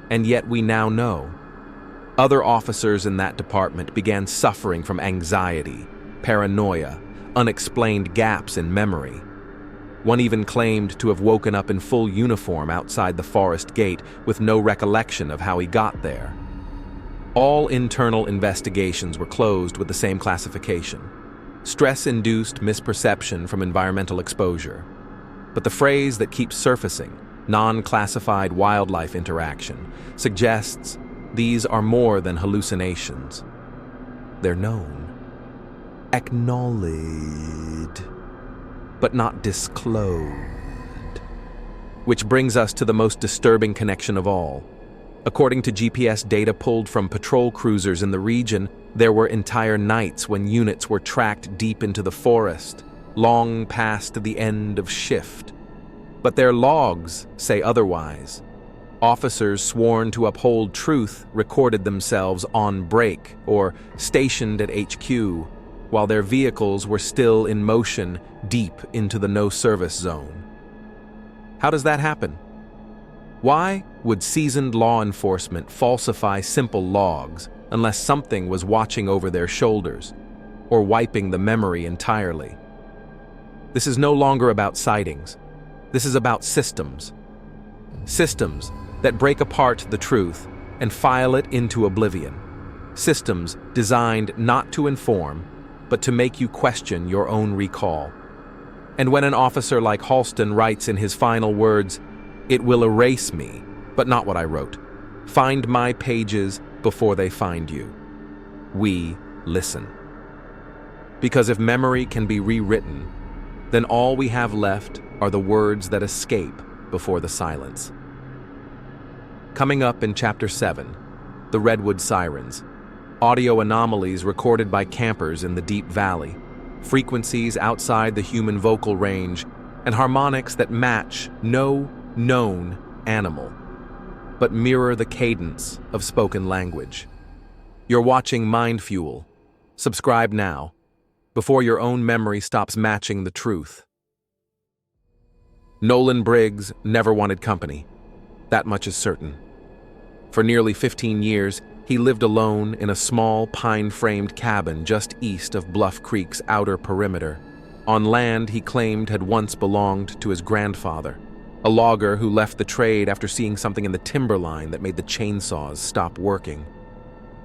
And yet we now know. Other officers in that department began suffering from anxiety, paranoia, unexplained gaps in memory. One even claimed to have woken up in full uniform outside the forest gate with no recollection of how he got there. All internal investigations were closed with the same classification: stress-induced misperception from environmental exposure. But the phrase that keeps surfacing, non-classified wildlife interaction, suggests these are more than hallucinations. They're known, acknowledged, but not disclosed. Which brings us to the most disturbing connection of all. According to GPS data pulled from patrol cruisers in the region, there were entire nights when units were tracked deep into the forest, long past the end of shift. But their logs say otherwise. Officers sworn to uphold truth recorded themselves on break or stationed at HQ, while their vehicles were still in motion deep into the no-service zone. How does that happen? Why would seasoned law enforcement falsify simple logs unless something was watching over their shoulders or wiping the memory entirely? This is no longer about sightings. This is about systems. Systems that break apart the truth and file it into oblivion. Systems designed not to inform, but to make you question your own recall. And when an officer like Halston writes in his final words, "It will erase me, but not what I wrote. Find my pages before they find you," we listen. Because if memory can be rewritten, then all we have left are the words that escape, before the silence. Coming up in Chapter 7, the Redwood Sirens. Audio anomalies recorded by campers in the deep valley, frequencies outside the human vocal range, and harmonics that match no known animal, but mirror the cadence of spoken language. You're watching MindFuel. Subscribe now, before your own memory stops matching the truth. Nolan Briggs never wanted company. That much is certain. For nearly 15 years, he lived alone in a small pine-framed cabin just east of Bluff Creek's outer perimeter, on land he claimed had once belonged to his grandfather, a logger who left the trade after seeing something in the timberline that made the chainsaws stop working.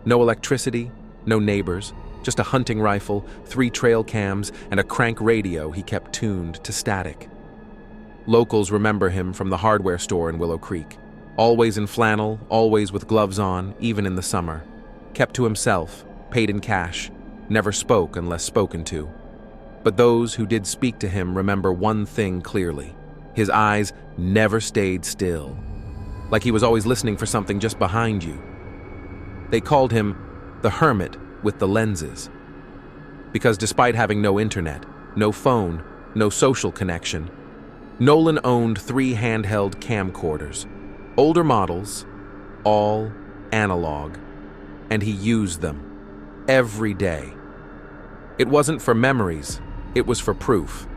No electricity, no neighbors, just a hunting rifle, 3 trail cams, and a crank radio he kept tuned to static. Locals remember him from the hardware store in Willow Creek. Always in flannel, always with gloves on, even in the summer. Kept to himself, paid in cash, never spoke unless spoken to. But those who did speak to him remember one thing clearly. His eyes never stayed still, like he was always listening for something just behind you. They called him the hermit with the lenses. Because despite having no internet, no phone, no social connection, Nolan owned 3 handheld camcorders. Older models, all analog, and he used them every day. It wasn't for memories, it was for proof.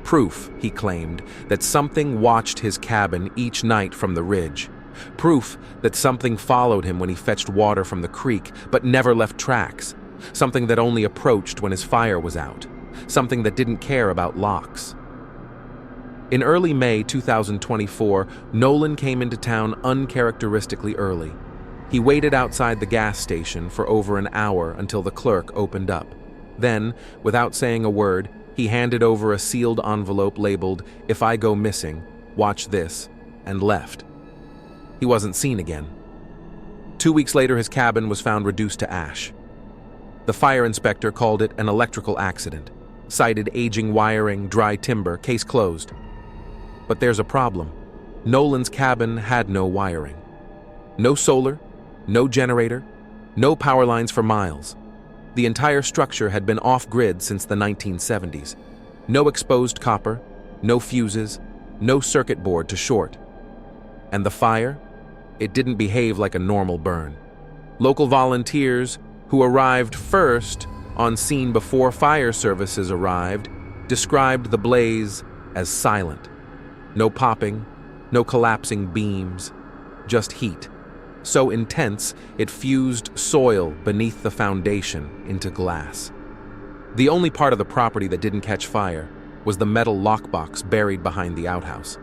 Proof, he claimed, that something watched his cabin each night from the ridge. Proof that something followed him when he fetched water from the creek, but never left tracks. Something that only approached when his fire was out. Something that didn't care about locks. In early May 2024, Nolan came into town uncharacteristically early. He waited outside the gas station for over an hour until the clerk opened up. Then, without saying a word, he handed over a sealed envelope labeled, "If I go missing, watch this," and left. He wasn't seen again. 2 weeks later, his cabin was found reduced to ash. The fire inspector called it an electrical accident, cited aging wiring, dry timber, case closed. But there's a problem. Nolan's cabin had no wiring. No solar, no generator, no power lines for miles. The entire structure had been off-grid since the 1970s. No exposed copper, no fuses, no circuit board to short. And the fire? It didn't behave like a normal burn. Local volunteers, who arrived first on scene before fire services arrived, described the blaze as silent. No popping, no collapsing beams, just heat. So intense, it fused soil beneath the foundation into glass. The only part of the property that didn't catch fire was the metal lockbox buried behind the outhouse.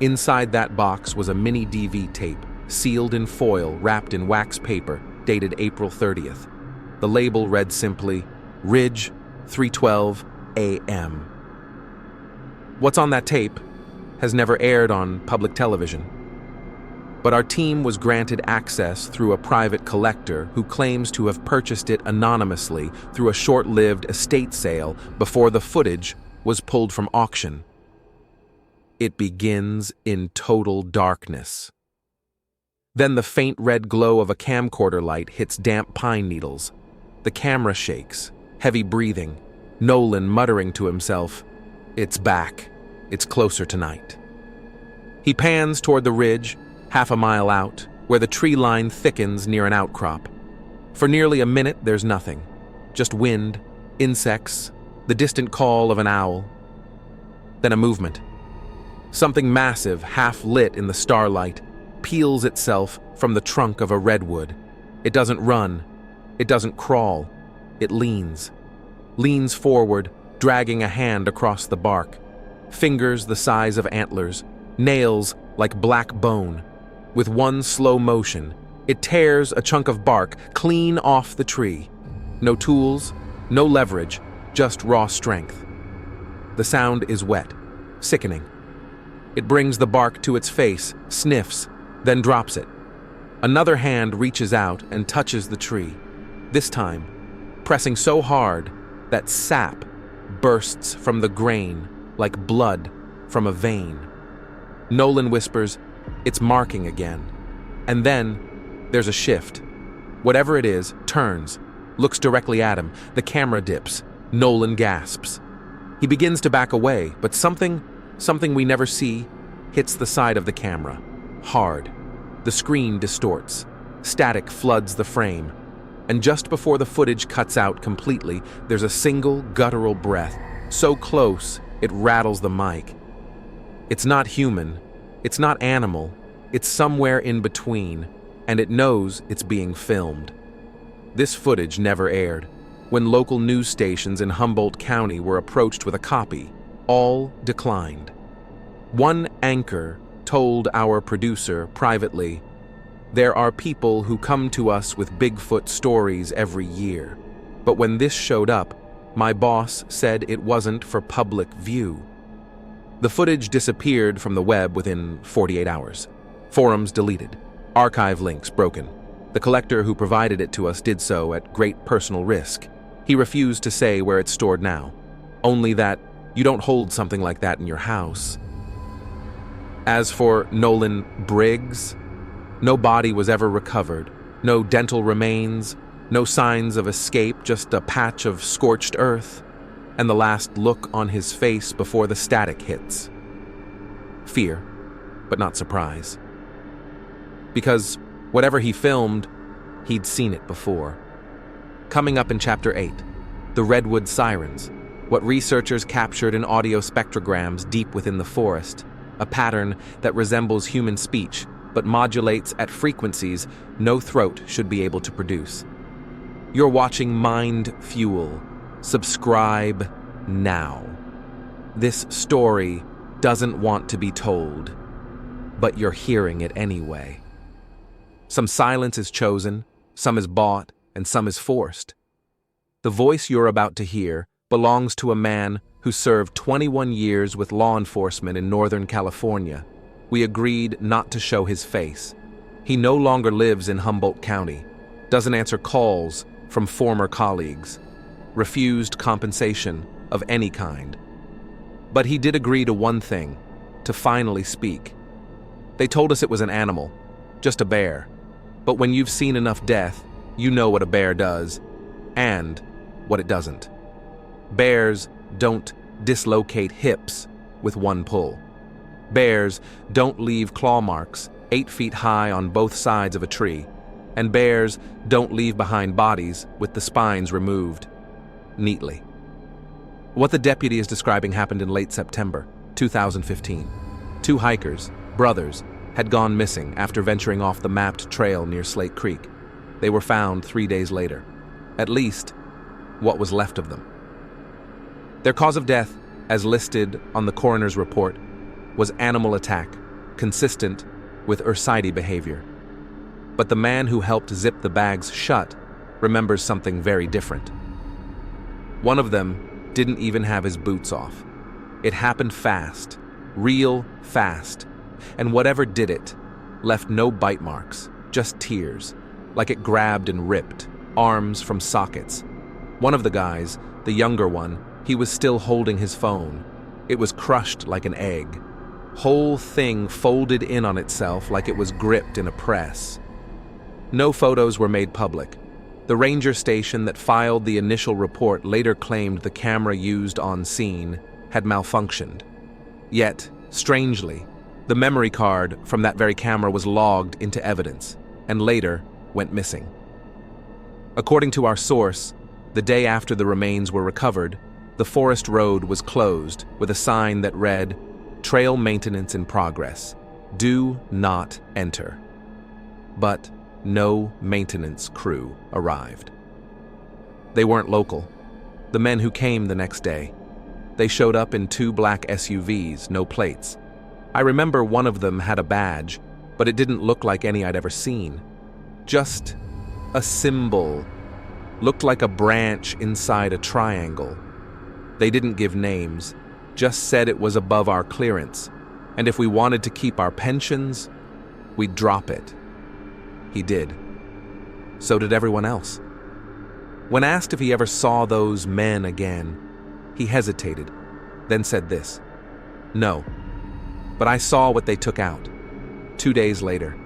Inside that box was a mini DV tape, sealed in foil, wrapped in wax paper, dated April 30th. The label read simply, Ridge, 3:12 a.m. What's on that tape has never aired on public television. But our team was granted access through a private collector who claims to have purchased it anonymously through a short-lived estate sale before the footage was pulled from auction. It begins in total darkness. Then the faint red glow of a camcorder light hits damp pine needles. The camera shakes, heavy breathing, Nolan muttering to himself, "It's back. It's closer tonight." He pans toward the ridge, half a mile out, where the tree line thickens near an outcrop. For nearly a minute, there's nothing. Just wind, insects, the distant call of an owl. Then a movement. Something massive, half-lit in the starlight, peels itself from the trunk of a redwood. It doesn't run. It doesn't crawl. It leans. Leans forward, dragging a hand across the bark. Fingers the size of antlers, nails like black bone. With one slow motion, it tears a chunk of bark clean off the tree. No tools, no leverage, just raw strength. The sound is wet, sickening. It brings the bark to its face, sniffs, then drops it. Another hand reaches out and touches the tree, this time pressing so hard that sap bursts from the grain like blood from a vein. Nolan whispers, "It's marking again." And then, there's a shift. Whatever it is, turns, looks directly at him. The camera dips. Nolan gasps. He begins to back away, but something we never see, hits the side of the camera. Hard. The screen distorts. Static floods the frame. And just before the footage cuts out completely, there's a single guttural breath, so close it rattles the mic. It's not human. It's not animal. It's somewhere in between, and it knows it's being filmed. This footage never aired. When local news stations in Humboldt County were approached with a copy, all declined. One anchor told our producer privately, "There are people who come to us with Bigfoot stories every year, but when this showed up, my boss said it wasn't for public view." The footage disappeared from the web within 48 hours. Forums deleted. Archive links broken. The collector who provided it to us did so at great personal risk. He refused to say where it's stored now, only that you don't hold something like that in your house. As for Nolan Briggs, no body was ever recovered, no dental remains, no signs of escape, just a patch of scorched earth, and the last look on his face before the static hits. Fear, but not surprise. Because whatever he filmed, he'd seen it before. Coming up in Chapter 8, the Redwood Sirens, what researchers captured in audio spectrograms deep within the forest, a pattern that resembles human speech but modulates at frequencies no throat should be able to produce. You're watching MindFuel. Subscribe now. This story doesn't want to be told, but you're hearing it anyway. Some silence is chosen, some is bought, and some is forced. The voice you're about to hear belongs to a man who served 21 years with law enforcement in Northern California. We agreed not to show his face. He no longer lives in Humboldt County, doesn't answer calls from former colleagues, refused compensation of any kind. But he did agree to one thing, to finally speak. They told us it was an animal, just a bear. But when you've seen enough death, you know what a bear does, and what it doesn't. Bears don't dislocate hips with one pull. Bears don't leave claw marks 8 feet high on both sides of a tree, and bears don't leave behind bodies with the spines removed neatly. What the deputy is describing happened in late September 2015. 2 hikers, brothers, had gone missing after venturing off the mapped trail near Slate Creek. They were found 3 days later. At least, what was left of them. Their cause of death, as listed on the coroner's report, was animal attack, consistent with ursidae behavior. But the man who helped zip the bags shut remembers something very different. One of them didn't even have his boots off. It happened fast, real fast, and whatever did it left no bite marks, just tears, like it grabbed and ripped, arms from sockets. One of the guys, the younger one, he was still holding his phone. It was crushed like an egg. Whole thing folded in on itself like it was gripped in a press. No photos were made public. The ranger station that filed the initial report later claimed the camera used on scene had malfunctioned. Yet, strangely, the memory card from that very camera was logged into evidence, and later went missing. According to our source, the day after the remains were recovered, the forest road was closed with a sign that read, "Trail maintenance in progress. Do not enter." But no maintenance crew arrived. They weren't local. The men who came the next day. They showed up in 2 black SUVs, no plates. I remember one of them had a badge, but it didn't look like any I'd ever seen. Just a symbol. Looked like a branch inside a triangle. They didn't give names, just said it was above our clearance, and if we wanted to keep our pensions, we'd drop it. He did. So did everyone else. When asked if he ever saw those men again, he hesitated, then said this, "No, But I saw what they took out. 2 days later,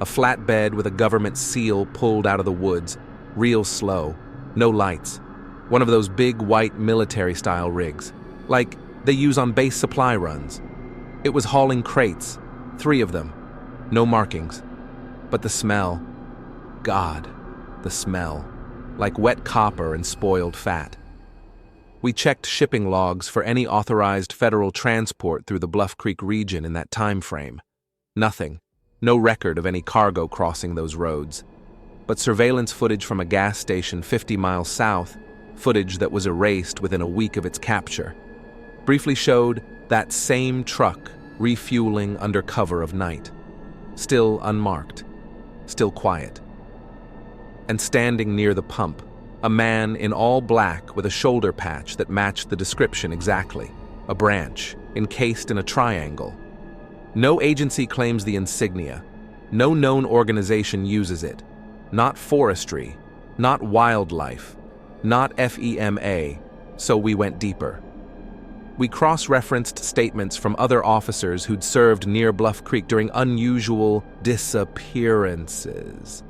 a flatbed with a government seal pulled out of the woods, real slow, no lights. One of those big white military-style rigs, like they use on base supply runs. It was hauling crates, 3 of them, no markings. But the smell, God, the smell, like wet copper and spoiled fat. We checked shipping logs for any authorized federal transport through the Bluff Creek region in that time frame. Nothing. No record of any cargo crossing those roads. But surveillance footage from a gas station 50 miles south, footage that was erased within a week of its capture, briefly showed that same truck refueling under cover of night. Still unmarked. Still quiet. And standing near the pump, a man in all black with a shoulder patch that matched the description exactly. A branch, encased in a triangle. No agency claims the insignia. No known organization uses it. Not forestry. Not wildlife. Not FEMA. So we went deeper. We cross-referenced statements from other officers who'd served near Bluff Creek during unusual disappearances.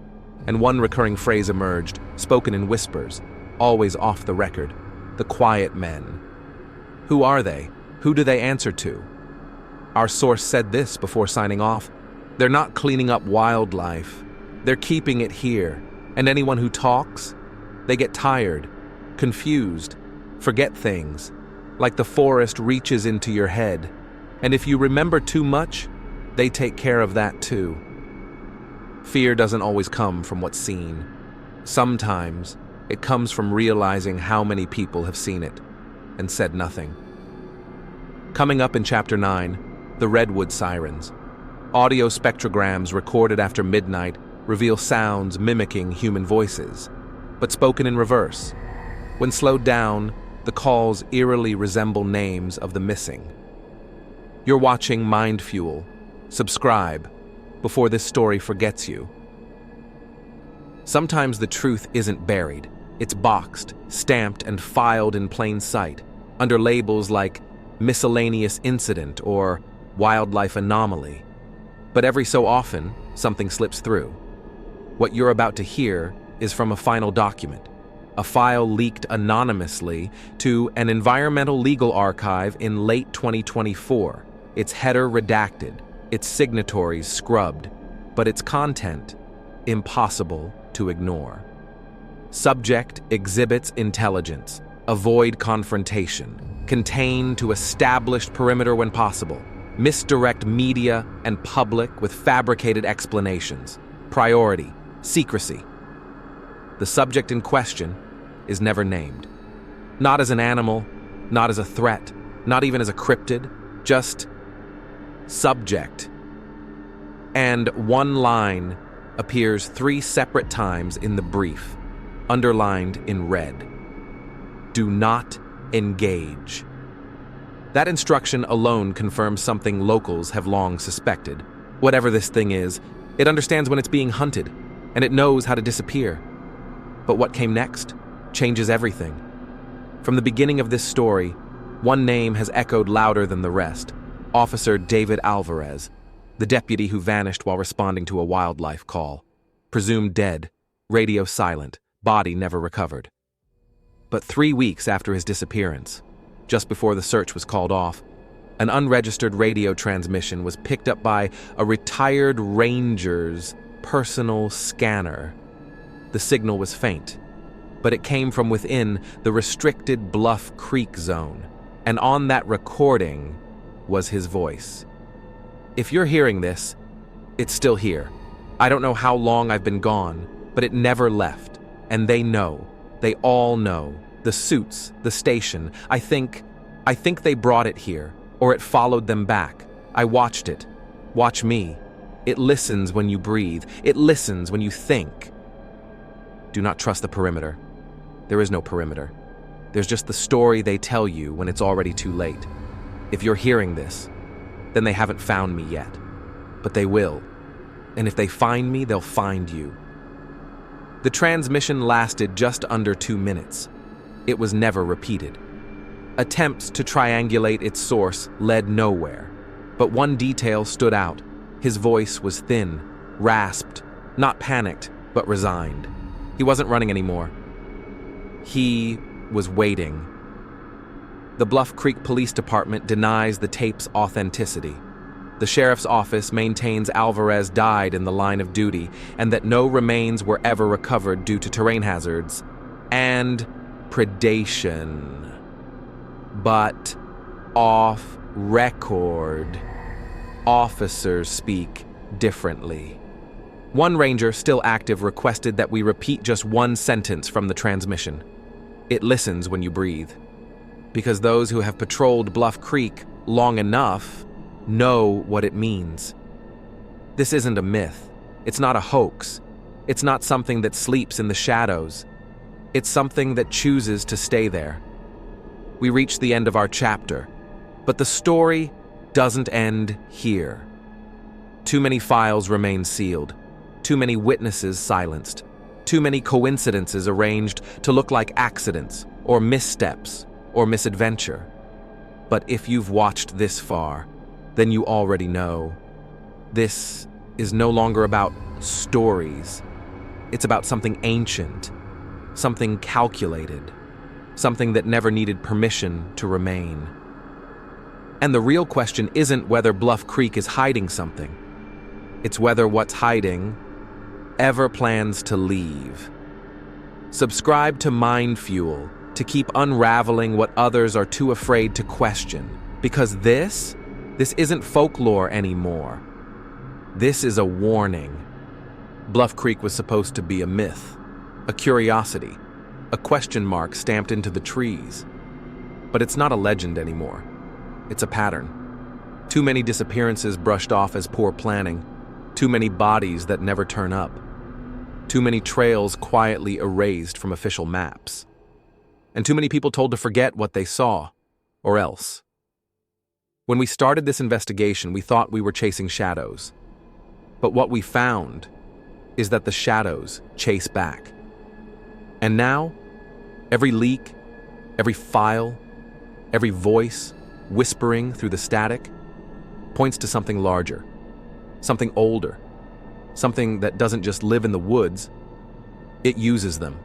And one recurring phrase emerged, spoken in whispers, always off the record: the quiet men. Who are they? Who do they answer to? Our source said this before signing off: they're not cleaning up wildlife. They're keeping it here. And anyone who talks, they get tired, confused, forget things, like the forest reaches into your head. And if you remember too much, they take care of that too. Fear doesn't always come from what's seen. Sometimes it comes from realizing how many people have seen it and said nothing. Coming up in Chapter 9, the redwood sirens. Audio spectrograms recorded after midnight reveal sounds mimicking human voices, but spoken in reverse. When slowed down, the calls eerily resemble names of the missing. You're watching MindFuel. Subscribe before this story forgets you. Sometimes the truth isn't buried. It's boxed, stamped, and filed in plain sight, under labels like miscellaneous incident or wildlife anomaly. But every so often, something slips through. What you're about to hear is from a final document, a file leaked anonymously to an environmental legal archive in late 2024, its header redacted, its signatories scrubbed, but its content impossible to ignore. Subject exhibits intelligence, avoid confrontation, contain to established perimeter when possible, misdirect media and public with fabricated explanations, priority, secrecy. The subject in question is never named. Not as an animal, not as a threat, not even as a cryptid, just subject. And one line appears 3 separate times in the brief, underlined in red. Do not engage. That instruction alone confirms something locals have long suspected. Whatever this thing is, it understands when it's being hunted, and it knows how to disappear. But what came next changes everything. From the beginning of this story, one name has echoed louder than the rest: Officer David Alvarez, the deputy who vanished while responding to a wildlife call. Presumed dead, radio silent, body never recovered. But 3 weeks after his disappearance, just before the search was called off, an unregistered radio transmission was picked up by a retired ranger's personal scanner. The signal was faint, but it came from within the restricted Bluff Creek zone, and on that recording was his voice. If you're hearing this, it's still here. I don't know how long I've been gone, but it never left. And they know. They all know. The suits, the station. I think they brought it here, or it followed them back. I watched it. Watch me. It listens when you breathe. It listens when you think. Do not trust the perimeter. There is no perimeter. There's just the story they tell you when it's already too late. If you're hearing this, then they haven't found me yet. But they will. And if they find me, they'll find you. The transmission lasted just under 2 minutes. It was never repeated. Attempts to triangulate its source led nowhere. But one detail stood out. His voice was thin, rasped, not panicked, but resigned. He wasn't running anymore. He was waiting. The Bluff Creek Police Department denies the tape's authenticity. The sheriff's office maintains Alvarez died in the line of duty and that no remains were ever recovered due to terrain hazards and predation. But off record, officers speak differently. One ranger, still active, requested that we repeat just one sentence from the transmission. It listens when you breathe. Because those who have patrolled Bluff Creek long enough know what it means. This isn't a myth. It's not a hoax. It's not something that sleeps in the shadows. It's something that chooses to stay there. We reach the end of our chapter, but the story doesn't end here. Too many files remain sealed. Too many witnesses silenced. Too many coincidences arranged to look like accidents or missteps or misadventure. But if you've watched this far, then you already know. This is no longer about stories. It's about something ancient, something calculated, something that never needed permission to remain. And the real question isn't whether Bluff Creek is hiding something. It's whether what's hiding ever plans to leave. Subscribe to MindFuel to keep unraveling what others are too afraid to question. Because this isn't folklore anymore. This is a warning. Bluff Creek was supposed to be a myth, a curiosity, a question mark stamped into the trees. But it's not a legend anymore. It's a pattern. Too many disappearances brushed off as poor planning. Too many bodies that never turn up. Too many trails quietly erased from official maps. And too many people told to forget what they saw, or else. When we started this investigation, we thought we were chasing shadows. But what we found is that the shadows chase back. And now, every leak, every file, every voice whispering through the static points to something larger, something older, something that doesn't just live in the woods, it uses them.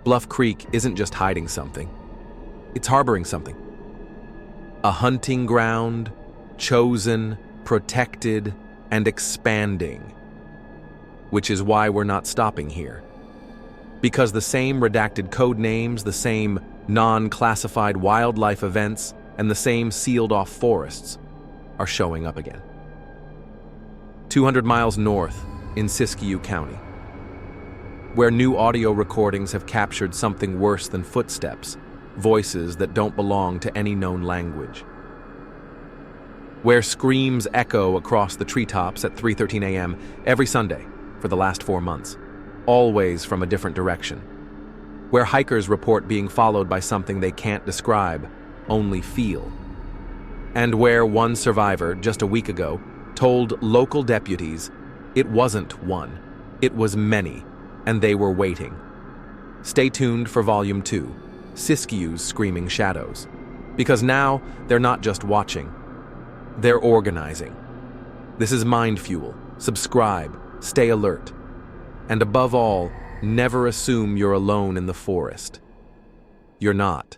Bluff Creek isn't just hiding something, it's harboring something. A hunting ground, chosen, protected, and expanding. Which is why we're not stopping here. Because the same redacted code names, the same non-classified wildlife events, and the same sealed-off forests are showing up again. 200 miles north in Siskiyou County, where new audio recordings have captured something worse than footsteps, voices that don't belong to any known language. Where screams echo across the treetops at 3:13 a.m. every Sunday for the last 4 months, always from a different direction. Where hikers report being followed by something they can't describe, only feel. And where one survivor, just a week ago, told local deputies it wasn't one, it was many, and they were waiting. Stay tuned for Volume 2, Siskiyou's Screaming Shadows. Because now, they're not just watching, they're organizing. This is MindFuel. Subscribe, stay alert, and above all, never assume you're alone in the forest. You're not.